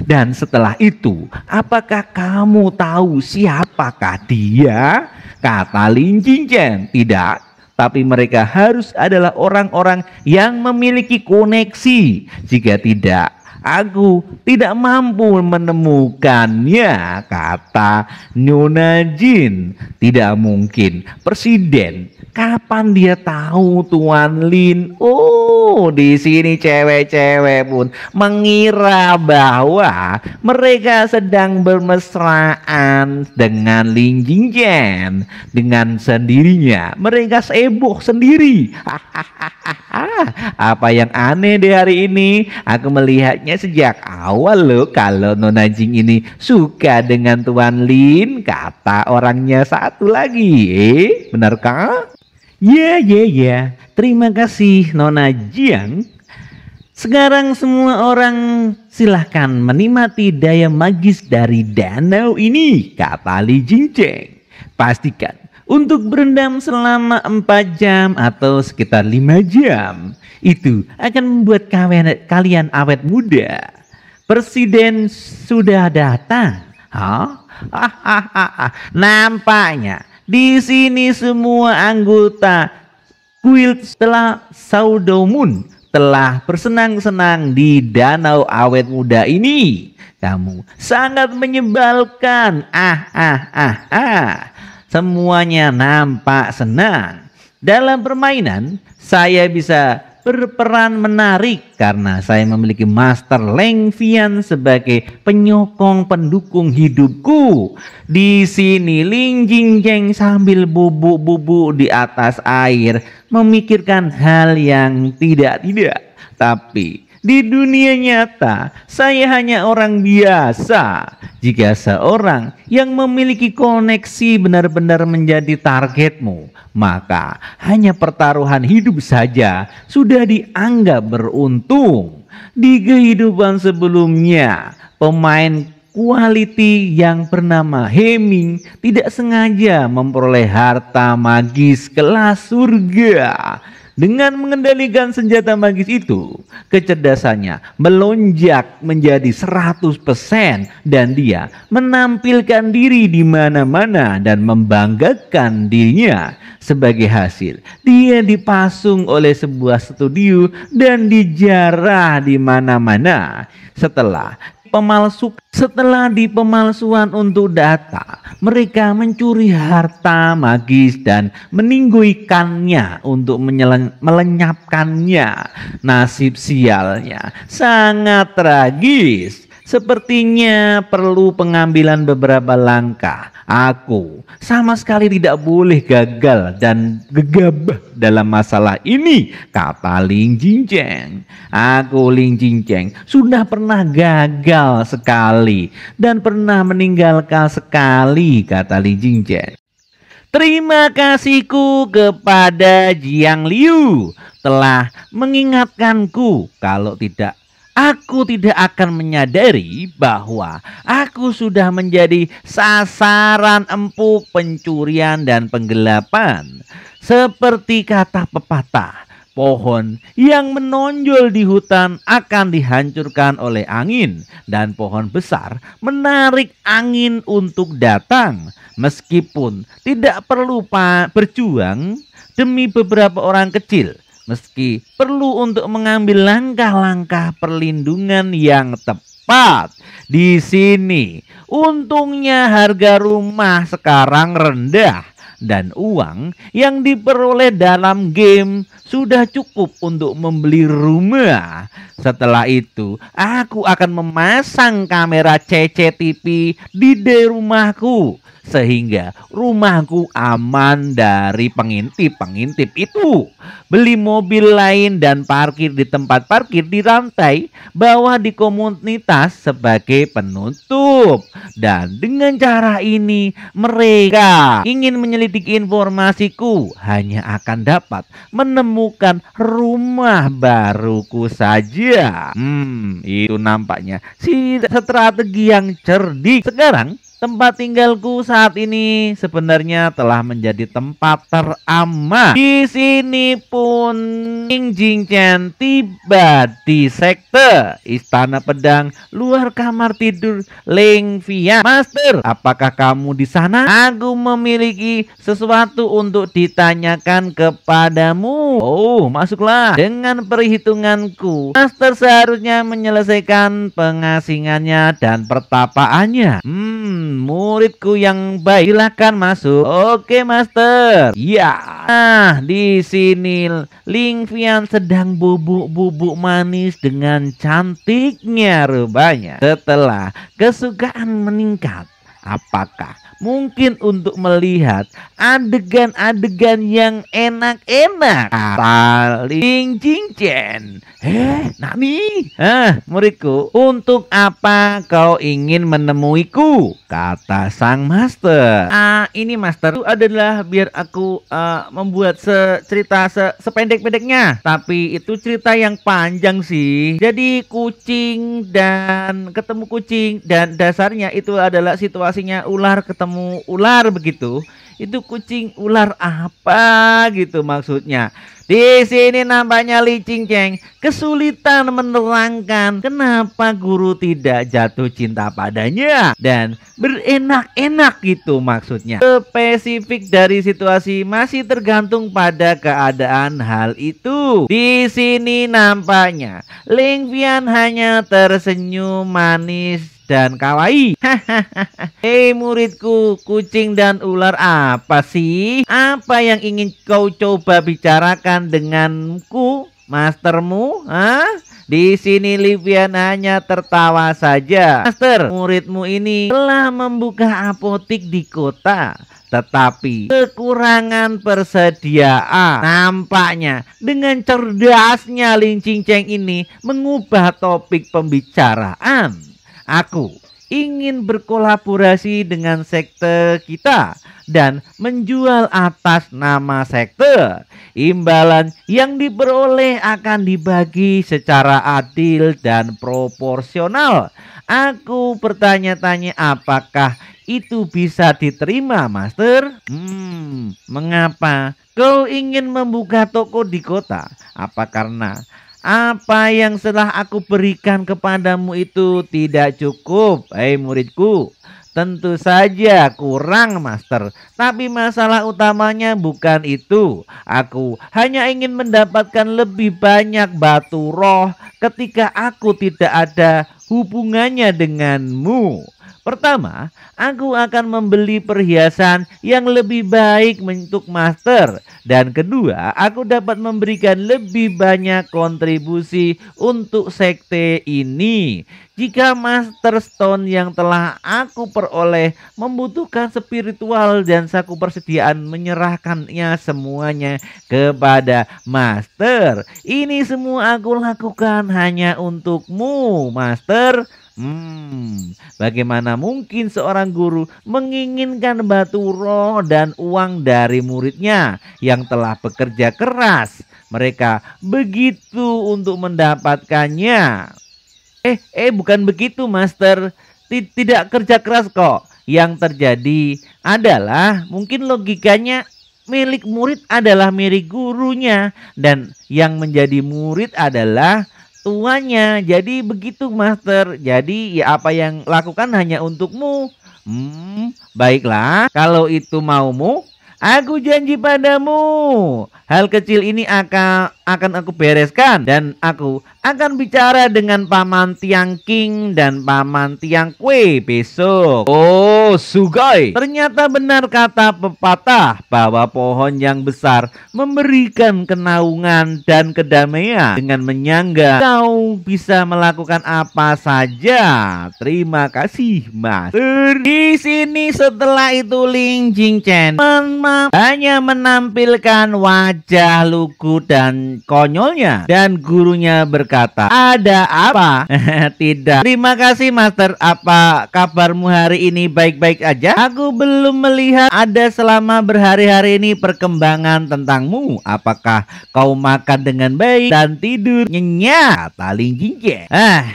Dan setelah itu, apakah kamu tahu siapakah dia? Kata Lin Jinchen, tidak. Tapi mereka harus adalah orang-orang yang memiliki koneksi. Jika tidak, aku tidak mampu menemukannya, kata Nona Jin. Tidak mungkin. Presiden, kapan dia tahu, Tuan Lin? Oh, di sini cewek-cewek pun mengira bahwa mereka sedang bermesraan dengan Lin Jinchen. Dengan sendirinya mereka sibuk sendiri. Apa yang aneh di hari ini? Aku melihatnya sejak awal loh kalau Nona Jing ini suka dengan Tuan Lin, kata orangnya satu lagi. Benarkah? Ya. Terima kasih Nona Jiang. Sekarang semua orang silahkan menikmati daya magis dari danau ini, kata Li Jinchen. Pastikan untuk berendam selama 4 jam atau sekitar 5 jam. Itu akan membuat kalian awet muda. Presiden sudah datang. Nampaknya di sini semua anggota Guild setelah Saudomun telah bersenang-senang di danau awet muda ini. Kamu sangat menyebalkan. Semuanya nampak senang. Dalam permainan, saya bisa berperan menarik karena saya memiliki Master Leng Fian sebagai penyokong pendukung hidupku. Di sini Lin Jinchen sambil bubuk-bubuk di atas air memikirkan hal yang tidak-tidak. Tapi di dunia nyata, saya hanya orang biasa. Jika seorang yang memiliki koneksi benar-benar menjadi targetmu, maka hanya pertaruhan hidup saja sudah dianggap beruntung. Di kehidupan sebelumnya, pemain quality yang bernama Heming tidak sengaja memperoleh harta magis kelas surga. Dengan mengendalikan senjata magis itu, kecerdasannya melonjak menjadi 100% dan dia menampilkan diri di mana-mana dan membanggakan dirinya. Sebagai hasil, dia dipasung oleh sebuah studio dan dijarah di mana-mana. Setelah di pemalsuan untuk data, mereka mencuri harta magis dan meninggoikannya untuk melenyapkannya. Nasib sialnya sangat tragis. Sepertinya perlu pengambilan beberapa langkah. Aku sama sekali tidak boleh gagal dan gegabah dalam masalah ini, kata Lin Jinchen. Aku Lin Jinchen sudah pernah gagal sekali dan pernah meninggalkan sekali, kata Lin Jinchen. Terima kasihku kepada Jiang Liu telah mengingatkanku. Kalau tidak, aku tidak akan menyadari bahwa aku sudah menjadi sasaran empuk pencurian dan penggelapan. Seperti kata pepatah, pohon yang menonjol di hutan akan dihancurkan oleh angin, dan pohon besar menarik angin untuk datang. Meskipun tidak perlu berjuang demi beberapa orang kecil, meski perlu untuk mengambil langkah-langkah perlindungan yang tepat. Di sini, untungnya harga rumah sekarang rendah dan uang yang diperoleh dalam game sudah cukup untuk membeli rumah. Setelah itu, aku akan memasang kamera CCTV di rumahku sehingga rumahku aman dari pengintip-pengintip itu. Beli mobil lain dan parkir di tempat parkir di rantai bawah di komunitas sebagai penutup. Dan dengan cara ini mereka ingin menyelidiki meneliti informasiku hanya akan dapat menemukan rumah baruku saja. Itu nampaknya strategi yang cerdik. Sekarang tempat tinggalku saat ini sebenarnya telah menjadi tempat teraman. Di sini pun Ling Jingchen tiba di sekte Istana Pedang luar kamar tidur Ling Qian. Master, apakah kamu di sana? Aku memiliki sesuatu untuk ditanyakan kepadamu. Oh, masuklah. Dengan perhitunganku, Master seharusnya menyelesaikan pengasingannya dan pertapaannya. Muridku yang baik, silakan masuk. Oke, Master. Ya. Nah, di sini Ling Qian sedang bubuk-bubuk manis dengan cantiknya rupanya. Setelah kesukaan meningkat, apakah mungkin untuk melihat adegan-adegan yang enak-enak? Kata Ling Jingchen. Nani? Muridku, untuk apa kau ingin menemuiku? Kata sang master. Ini master, itu adalah biar aku membuat cerita sependek-pendeknya. Tapi itu cerita yang panjang sih. Jadi kucing dan ketemu kucing, dan dasarnya itu adalah situasinya ular ketemu ular begitu. Itu kucing ular apa gitu maksudnya. Di sini nampaknya Ling Jingchen kesulitan menerangkan kenapa guru tidak jatuh cinta padanya dan berenak-enak gitu maksudnya. Spesifik dari situasi masih tergantung pada keadaan hal itu. Di sini nampaknya Ling Qian hanya tersenyum manis dan kawaii. Hei muridku, kucing dan ular apa sih? Apa yang ingin kau coba bicarakan denganku, mastermu? Di sini Ling Qian hanya tertawa saja. Master, muridmu ini telah membuka apotik di kota, tetapi kekurangan persediaan. Nampaknya dengan cerdasnya Ling Jingchen ini mengubah topik pembicaraan. Aku ingin berkolaborasi dengan sekte kita dan menjual atas nama sekte. Imbalan yang diperoleh akan dibagi secara adil dan proporsional. Aku bertanya-tanya apakah itu bisa diterima, Master? Mengapa kau ingin membuka toko di kota? Apa karena apa yang telah aku berikan kepadamu itu tidak cukup? Muridku, tentu saja kurang, Master. Tapi masalah utamanya bukan itu. Aku hanya ingin mendapatkan lebih banyak batu roh ketika aku tidak ada hubungannya denganmu. Pertama, aku akan membeli perhiasan yang lebih baik untuk Master. Dan kedua, aku dapat memberikan lebih banyak kontribusi untuk sekte ini. Jika Master Stone yang telah aku peroleh membutuhkan spiritual dan aku persediaan menyerahkannya semuanya kepada Master. Ini semua aku lakukan hanya untukmu, Master. Bagaimana mungkin seorang guru menginginkan batu roh dan uang dari muridnya yang telah bekerja keras? Mereka begitu untuk mendapatkannya. Bukan begitu, Master. Tidak kerja keras kok. Yang terjadi adalah mungkin logikanya milik murid adalah milik gurunya dan yang menjadi murid adalah tuannya. Jadi begitu, Master. Jadi ya apa yang lakukan hanya untukmu. Baiklah, kalau itu maumu, aku janji padamu, hal kecil ini akan aku bereskan. Dan aku akan bicara dengan Paman Tiang King dan Paman Tiang Kue besok. Oh, Sugoi, ternyata benar kata pepatah bahwa pohon yang besar memberikan kenaungan dan kedamaian. Dengan menyangga, kau bisa melakukan apa saja. Terima kasih, Master. Di sini setelah itu Ling Jingchen hanya menampilkan wajah wajah lugu dan konyolnya. Dan gurunya berkata, "Ada apa?" "Tidak." "Terima kasih Master, apa kabarmu hari ini baik-baik aja? Aku belum melihat ada selama berhari-hari ini perkembangan tentangmu. Apakah kau makan dengan baik dan tidur nyenyak?" kata Lin Jinchen.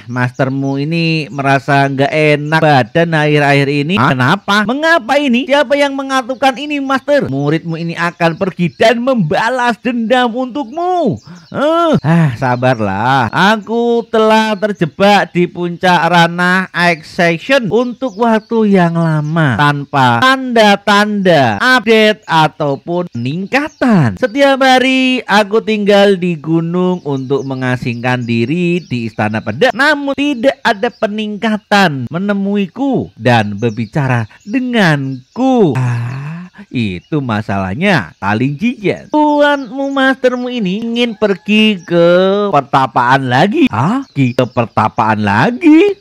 Mastermu ini merasa nggak enak badan akhir-akhir ini." "Kenapa? Mengapa ini? Siapa yang mengatakan ini Master?" "Muridmu ini akan pergi dan membalas dendam untukmu." Sabarlah. Aku telah terjebak di puncak ranah X-Section untuk waktu yang lama tanpa tanda-tanda update ataupun peningkatan. Setiap hari aku tinggal di gunung untuk mengasingkan diri di Istana Pedang, namun tidak ada peningkatan menemuiku dan berbicara denganku. Itu masalahnya, Lin Jinchen. Tuanmu, mastermu ini ingin pergi ke pertapaan lagi. Pergi ke pertapaan lagi?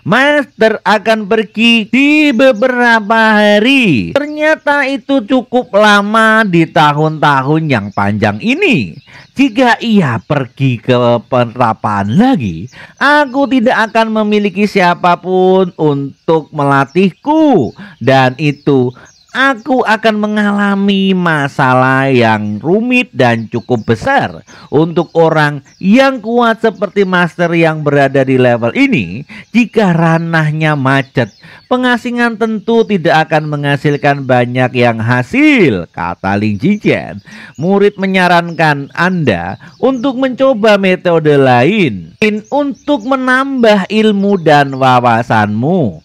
Master akan pergi di beberapa hari. Ternyata itu cukup lama di tahun-tahun yang panjang ini. Jika ia pergi ke pertapaan lagi, aku tidak akan memiliki siapapun untuk melatihku. Dan itu aku akan mengalami masalah yang rumit dan cukup besar. Untuk orang yang kuat seperti Master yang berada di level ini, jika ranahnya macet, pengasingan tentu tidak akan menghasilkan banyak yang hasil, kata Lin Jinchen. Murid menyarankan Anda untuk mencoba metode lain untuk menambah ilmu dan wawasanmu.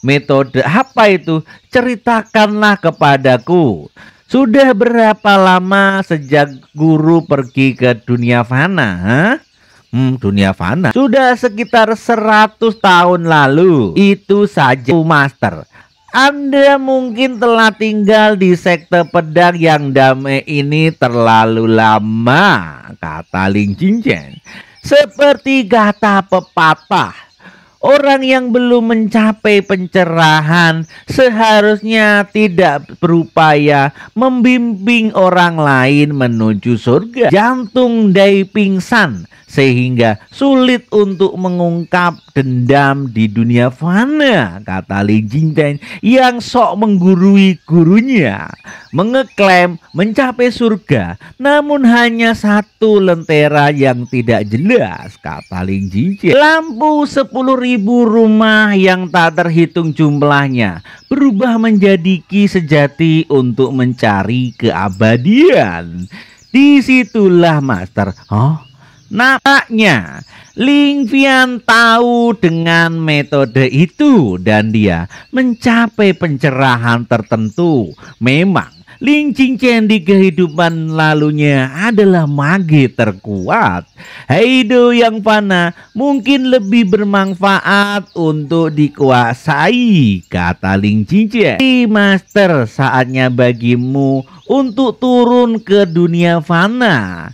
Metode apa itu? Ceritakanlah kepadaku. Sudah berapa lama sejak guru pergi ke dunia fana? Dunia fana? Sudah sekitar 100 tahun lalu. Itu saja, Master. Anda mungkin telah tinggal di sekte pedang yang damai ini terlalu lama, kata Lin Jinchen. Seperti kata pepatah, orang yang belum mencapai pencerahan seharusnya tidak berupaya membimbing orang lain menuju surga. Jantung Dai pingsan sehingga sulit untuk mengungkap dendam di dunia fana, kata Lin Jinchen yang sok menggurui gurunya. Mengeklaim mencapai surga, namun hanya satu lentera yang tidak jelas, kata Lin Jinchen. Lampu 10.000 rumah yang tak terhitung jumlahnya berubah menjadi ki sejati untuk mencari keabadian. Disitulah Master. Nampaknya Ling Qian tahu dengan metode itu dan dia mencapai pencerahan tertentu. Memang Lin Jinchen di kehidupan lalunya adalah mage terkuat. Heido yang fana mungkin lebih bermanfaat untuk dikuasai, kata Lin Jinchen. Master, saatnya bagimu untuk turun ke dunia fana.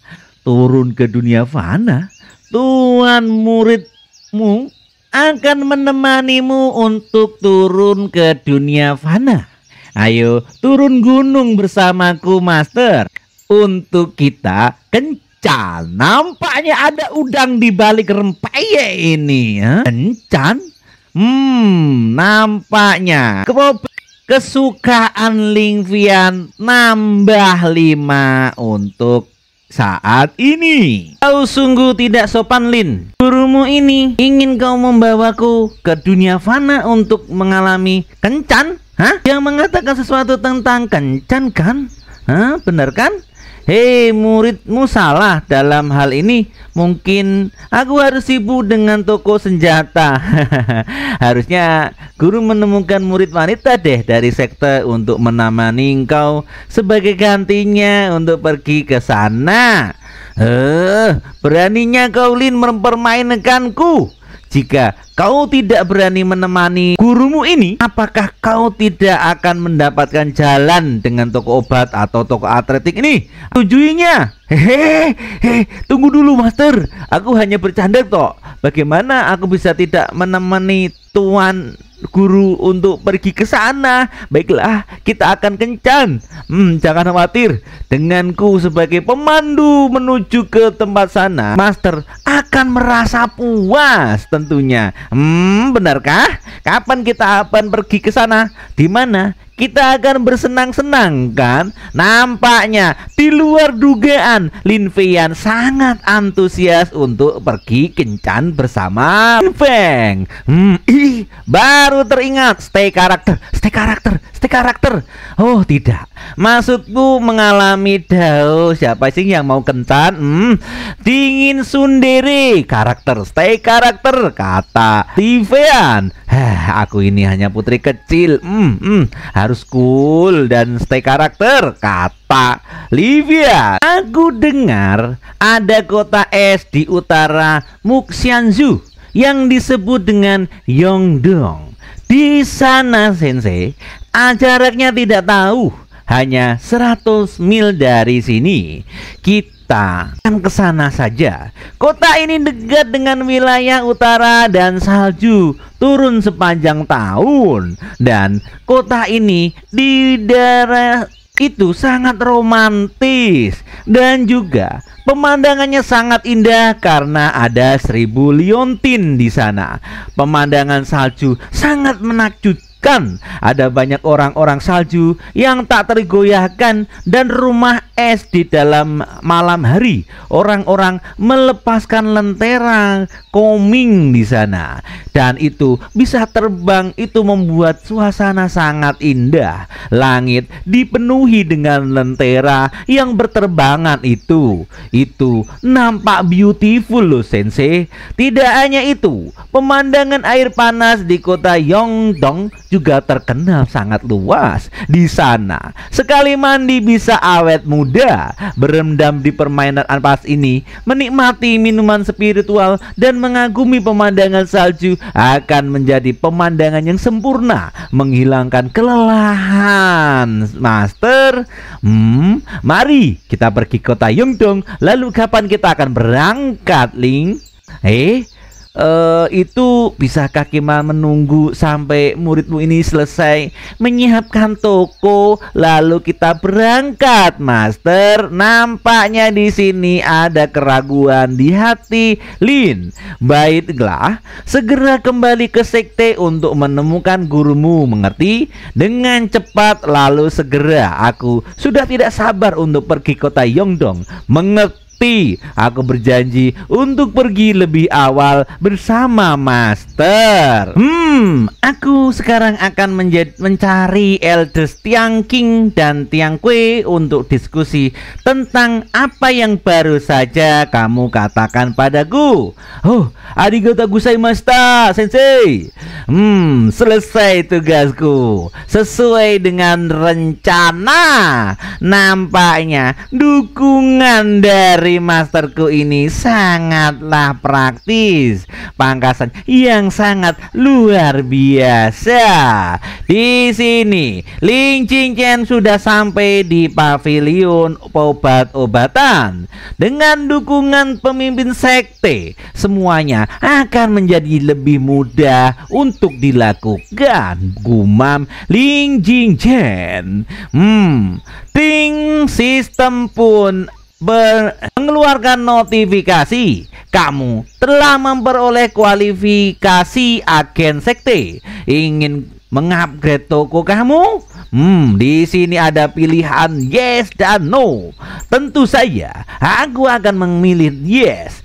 Turun ke dunia fana? Tuan muridmu akan menemanimu untuk turun ke dunia fana. Ayo turun gunung bersamaku, Master. Untuk kita kencan. Nampaknya ada udang di balik rempeyek ini. Kencan? Nampaknya kesukaan Ling Qian nambah 5 untuk saat ini. Kau sungguh tidak sopan, Lin. Gurumu ini ingin kau membawaku ke dunia fana untuk mengalami kencan? Yang mengatakan sesuatu tentang kencan kan? Benar kan? Hei, muridmu salah dalam hal ini. Mungkin aku harus sibuk dengan toko senjata. Harusnya guru menemukan murid wanita deh dari sekte untuk menemani engkau sebagai gantinya untuk pergi ke sana. Beraninya kau, Lin, mempermainkanku. Jika kau tidak berani menemani gurumu ini, apakah kau tidak akan mendapatkan jalan dengan toko obat atau toko atletik ini? Tujuinya. Hehehe, tunggu dulu master, aku hanya bercanda toh. Bagaimana aku bisa tidak menemani tuan guru untuk pergi ke sana? Baiklah, kita akan kencan. Jangan khawatir, denganku sebagai pemandu menuju ke tempat sana, master akan merasa puas tentunya. Benarkah? Kapan kita akan pergi ke sana? Di mana? Kita akan bersenang-senang kan? Nampaknya di luar dugaan Lin Feiyan sangat antusias untuk pergi kencan bersama Lin Feng. Baru teringat stay karakter. Oh tidak, maksudku mengalami dao. Siapa sih yang mau kencan? Dingin sundere karakter, stay karakter, kata Lin Feiyan. Aku ini hanya putri kecil, harus cool dan stay karakter, kata Lin Feiyan. Aku dengar ada kota es di utara Muxianzhou yang disebut dengan Yongdong. Di sana sensei, jaraknya tidak tahu, hanya 100 mil dari sini. Kita akan ke sana saja. Kota ini dekat dengan wilayah utara dan salju turun sepanjang tahun. Dan kota ini di daerah itu sangat romantis dan juga pemandangannya sangat indah karena ada 1000 liontin di sana. Pemandangan salju sangat menakjubkan. Ada banyak orang-orang salju yang tak tergoyahkan dan rumah es di dalam malam hari. Orang-orang melepaskan lentera koming di sana dan itu bisa terbang. Itu membuat suasana sangat indah. Langit dipenuhi dengan lentera yang berterbangan itu nampak beautiful loh sensei. Tidak hanya itu, pemandangan air panas di kota Yongdong juga terkenal sangat luas. Di sana sekali mandi bisa awet muda. Berendam di permainan ampas ini, menikmati minuman spiritual dan mengagumi pemandangan salju akan menjadi pemandangan yang sempurna, menghilangkan kelelahan, master. Mari kita pergi kota Yongdong. Lalu kapan kita akan berangkat, Ling? Itu bisakah Kima menunggu sampai muridmu ini selesai menyiapkan toko lalu kita berangkat, master? Nampaknya di sini ada keraguan di hati Lin. Baiklah, segera kembali ke sekte untuk menemukan gurumu, mengerti? Dengan cepat, lalu segera. Aku sudah tidak sabar untuk pergi kota Yongdong. Mengerti? Aku berjanji untuk pergi lebih awal bersama master. Aku sekarang akan mencari elders Tiang King dan Tiang Kue untuk diskusi tentang apa yang baru saja kamu katakan padaku. Arigatou gozaimashita, sensei. Selesai tugasku sesuai dengan rencana. Nampaknya dukungan dari masterku ini sangatlah praktis, pangkasan yang sangat luar biasa. Di sini Ling Qingqian sudah sampai di pavilion obat-obatan. Dengan dukungan pemimpin sekte, semuanya akan menjadi lebih mudah untuk dilakukan, gumam Ling Qingqian. Sistem pun mengeluarkan notifikasi. Kamu telah memperoleh kualifikasi agen sekte. Ingin mengupgrade toko kamu? Di sini ada pilihan yes dan no. Tentu saja aku akan memilih yes.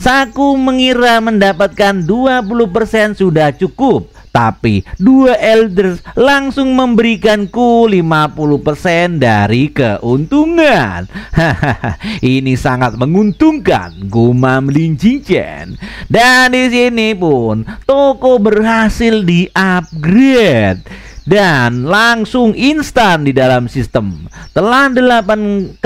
Aku mengira mendapatkan 20% sudah cukup, tapi dua elders langsung memberikanku 50% dari keuntungan. Ini sangat menguntungkan, gumam Ling Qingqian. Dan di sini pun toko berhasil di-upgrade dan langsung instan di dalam sistem. Telah 8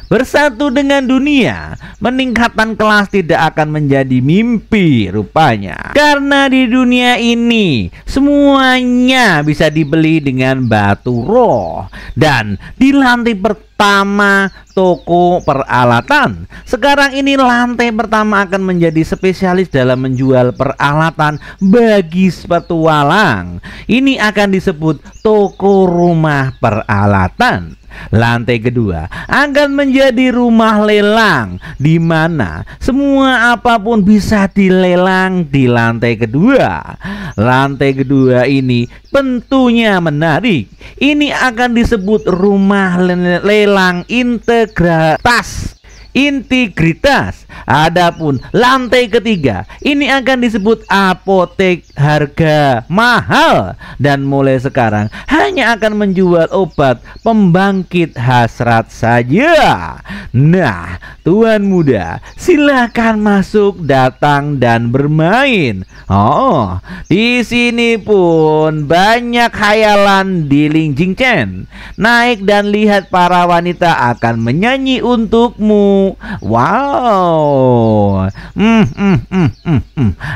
Bersatu dengan dunia, meningkatkan kelas tidak akan menjadi mimpi rupanya. Karena di dunia ini semuanya bisa dibeli dengan batu roh. Dan di lantai pertama toko peralatan, sekarang ini lantai pertama akan menjadi spesialis dalam menjual peralatan bagi petualang. Ini akan disebut toko rumah peralatan. Lantai kedua akan menjadi rumah lelang, di mana semua apapun bisa dilelang di lantai kedua. Lantai kedua ini tentunya menarik. Ini akan disebut rumah lelang integritas. Adapun lantai ketiga ini akan disebut apotek harga mahal, dan mulai sekarang hanya akan menjual obat pembangkit hasrat saja. Nah, tuan muda, silakan masuk, datang dan bermain. Oh, di sini pun banyak khayalan di Ling Jing Chen. Naik dan lihat para wanita akan menyanyi untukmu. Wow.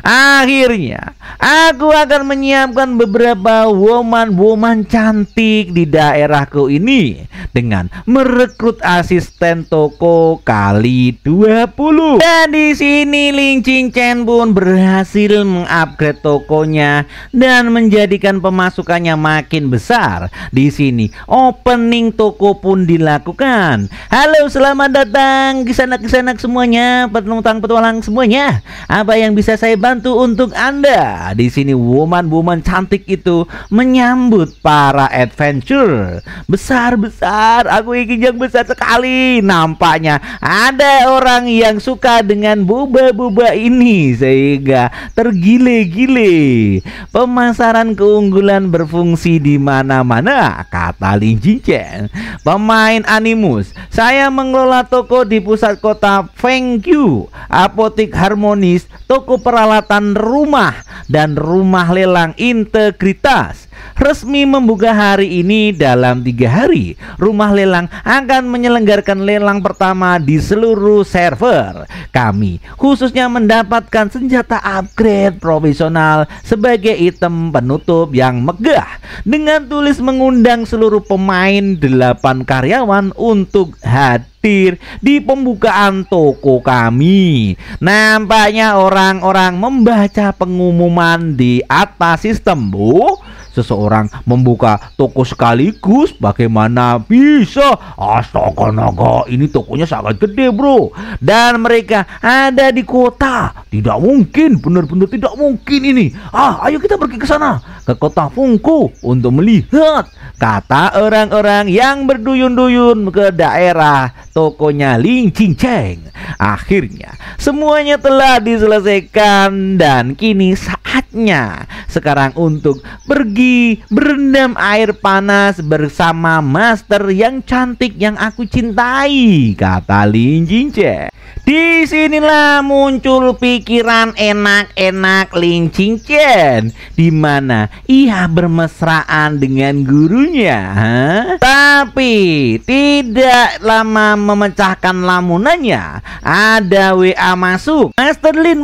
Akhirnya aku akan menyiapkan beberapa woman cantik di daerahku ini dengan merekrut asisten toko kali 20. Dan di sini Ling Jing Chen pun berhasil mengupgrade tokonya dan menjadikan pemasukannya makin besar. Di sini opening toko pun dilakukan. Halo, selamat datang kisanak-kisanak semuanya, petualang semuanya. Apa yang bisa saya bantu untuk Anda? Di sini woman cantik itu menyambut para adventure. Besar, aku ingin yang besar sekali. Nampaknya ada orang yang suka dengan boba-boba ini sehingga tergile-gile. Pemasaran keunggulan berfungsi di mana-mana, kata Ling Jing Chen. Pemain Animus, saya mengelola toko di pusat kota Fengqiu, apotek harmonis, toko peralatan rumah, dan rumah lelang integritas. Resmi membuka hari ini. Dalam 3 hari rumah lelang akan menyelenggarakan lelang pertama di seluruh server. Kami khususnya mendapatkan senjata upgrade profesional sebagai item penutup yang megah, dengan tulis mengundang seluruh pemain 8 karyawan untuk hadir di pembukaan toko kami. Nampaknya orang-orang membaca pengumuman di atas sistem, Bu. Seseorang membuka toko sekaligus, bagaimana bisa? Astaga naga, ini tokonya sangat gede, bro. Dan mereka ada di kota. Tidak mungkin, benar-benar tidak mungkin ini. Ayo kita pergi ke sana, ke kota Fengqiu untuk melihat, kata orang-orang yang berduyun-duyun ke daerah tokonya Ling Jing Chen. Akhirnya semuanya telah diselesaikan dan kini saatnya sekarang untuk pergi berendam air panas bersama master yang cantik yang aku cintai, kata Ling Jing Chen. Disinilah muncul pikiran enak-enak Ling Jing Chen, di mana ia bermesraan dengan gurunya. Tapi tidak lama memecahkan lamunannya, ada WA masuk. Master Lin,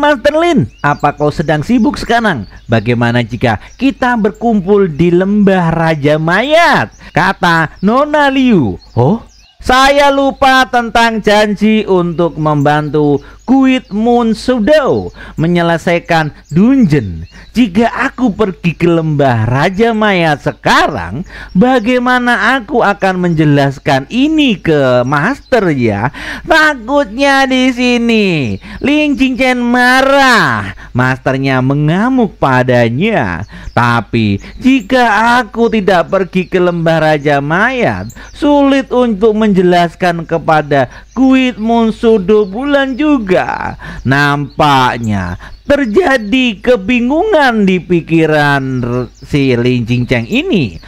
apa kau sedang sibuk sekarang? Bagaimana jika kita berkumpul di lembah Raja Mayat, kata Nona Liu. Oh, saya lupa tentang janji untuk membantu Guit Moon Sudo menyelesaikan dungeon. Jika aku pergi ke lembah Raja Mayat sekarang, bagaimana aku akan menjelaskan ini ke master ya? Takutnya di sini Ling Jing Chen marah. Masternya mengamuk padanya. Tapi jika aku tidak pergi ke lembah Raja Mayat, sulit untuk menjelaskan kepada Guit Moon Sudo bulan juga. Nampaknya terjadi kebingungan di pikiran si Ling Jing Chen ini.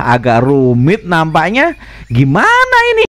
Agak rumit nampaknya. Gimana ini?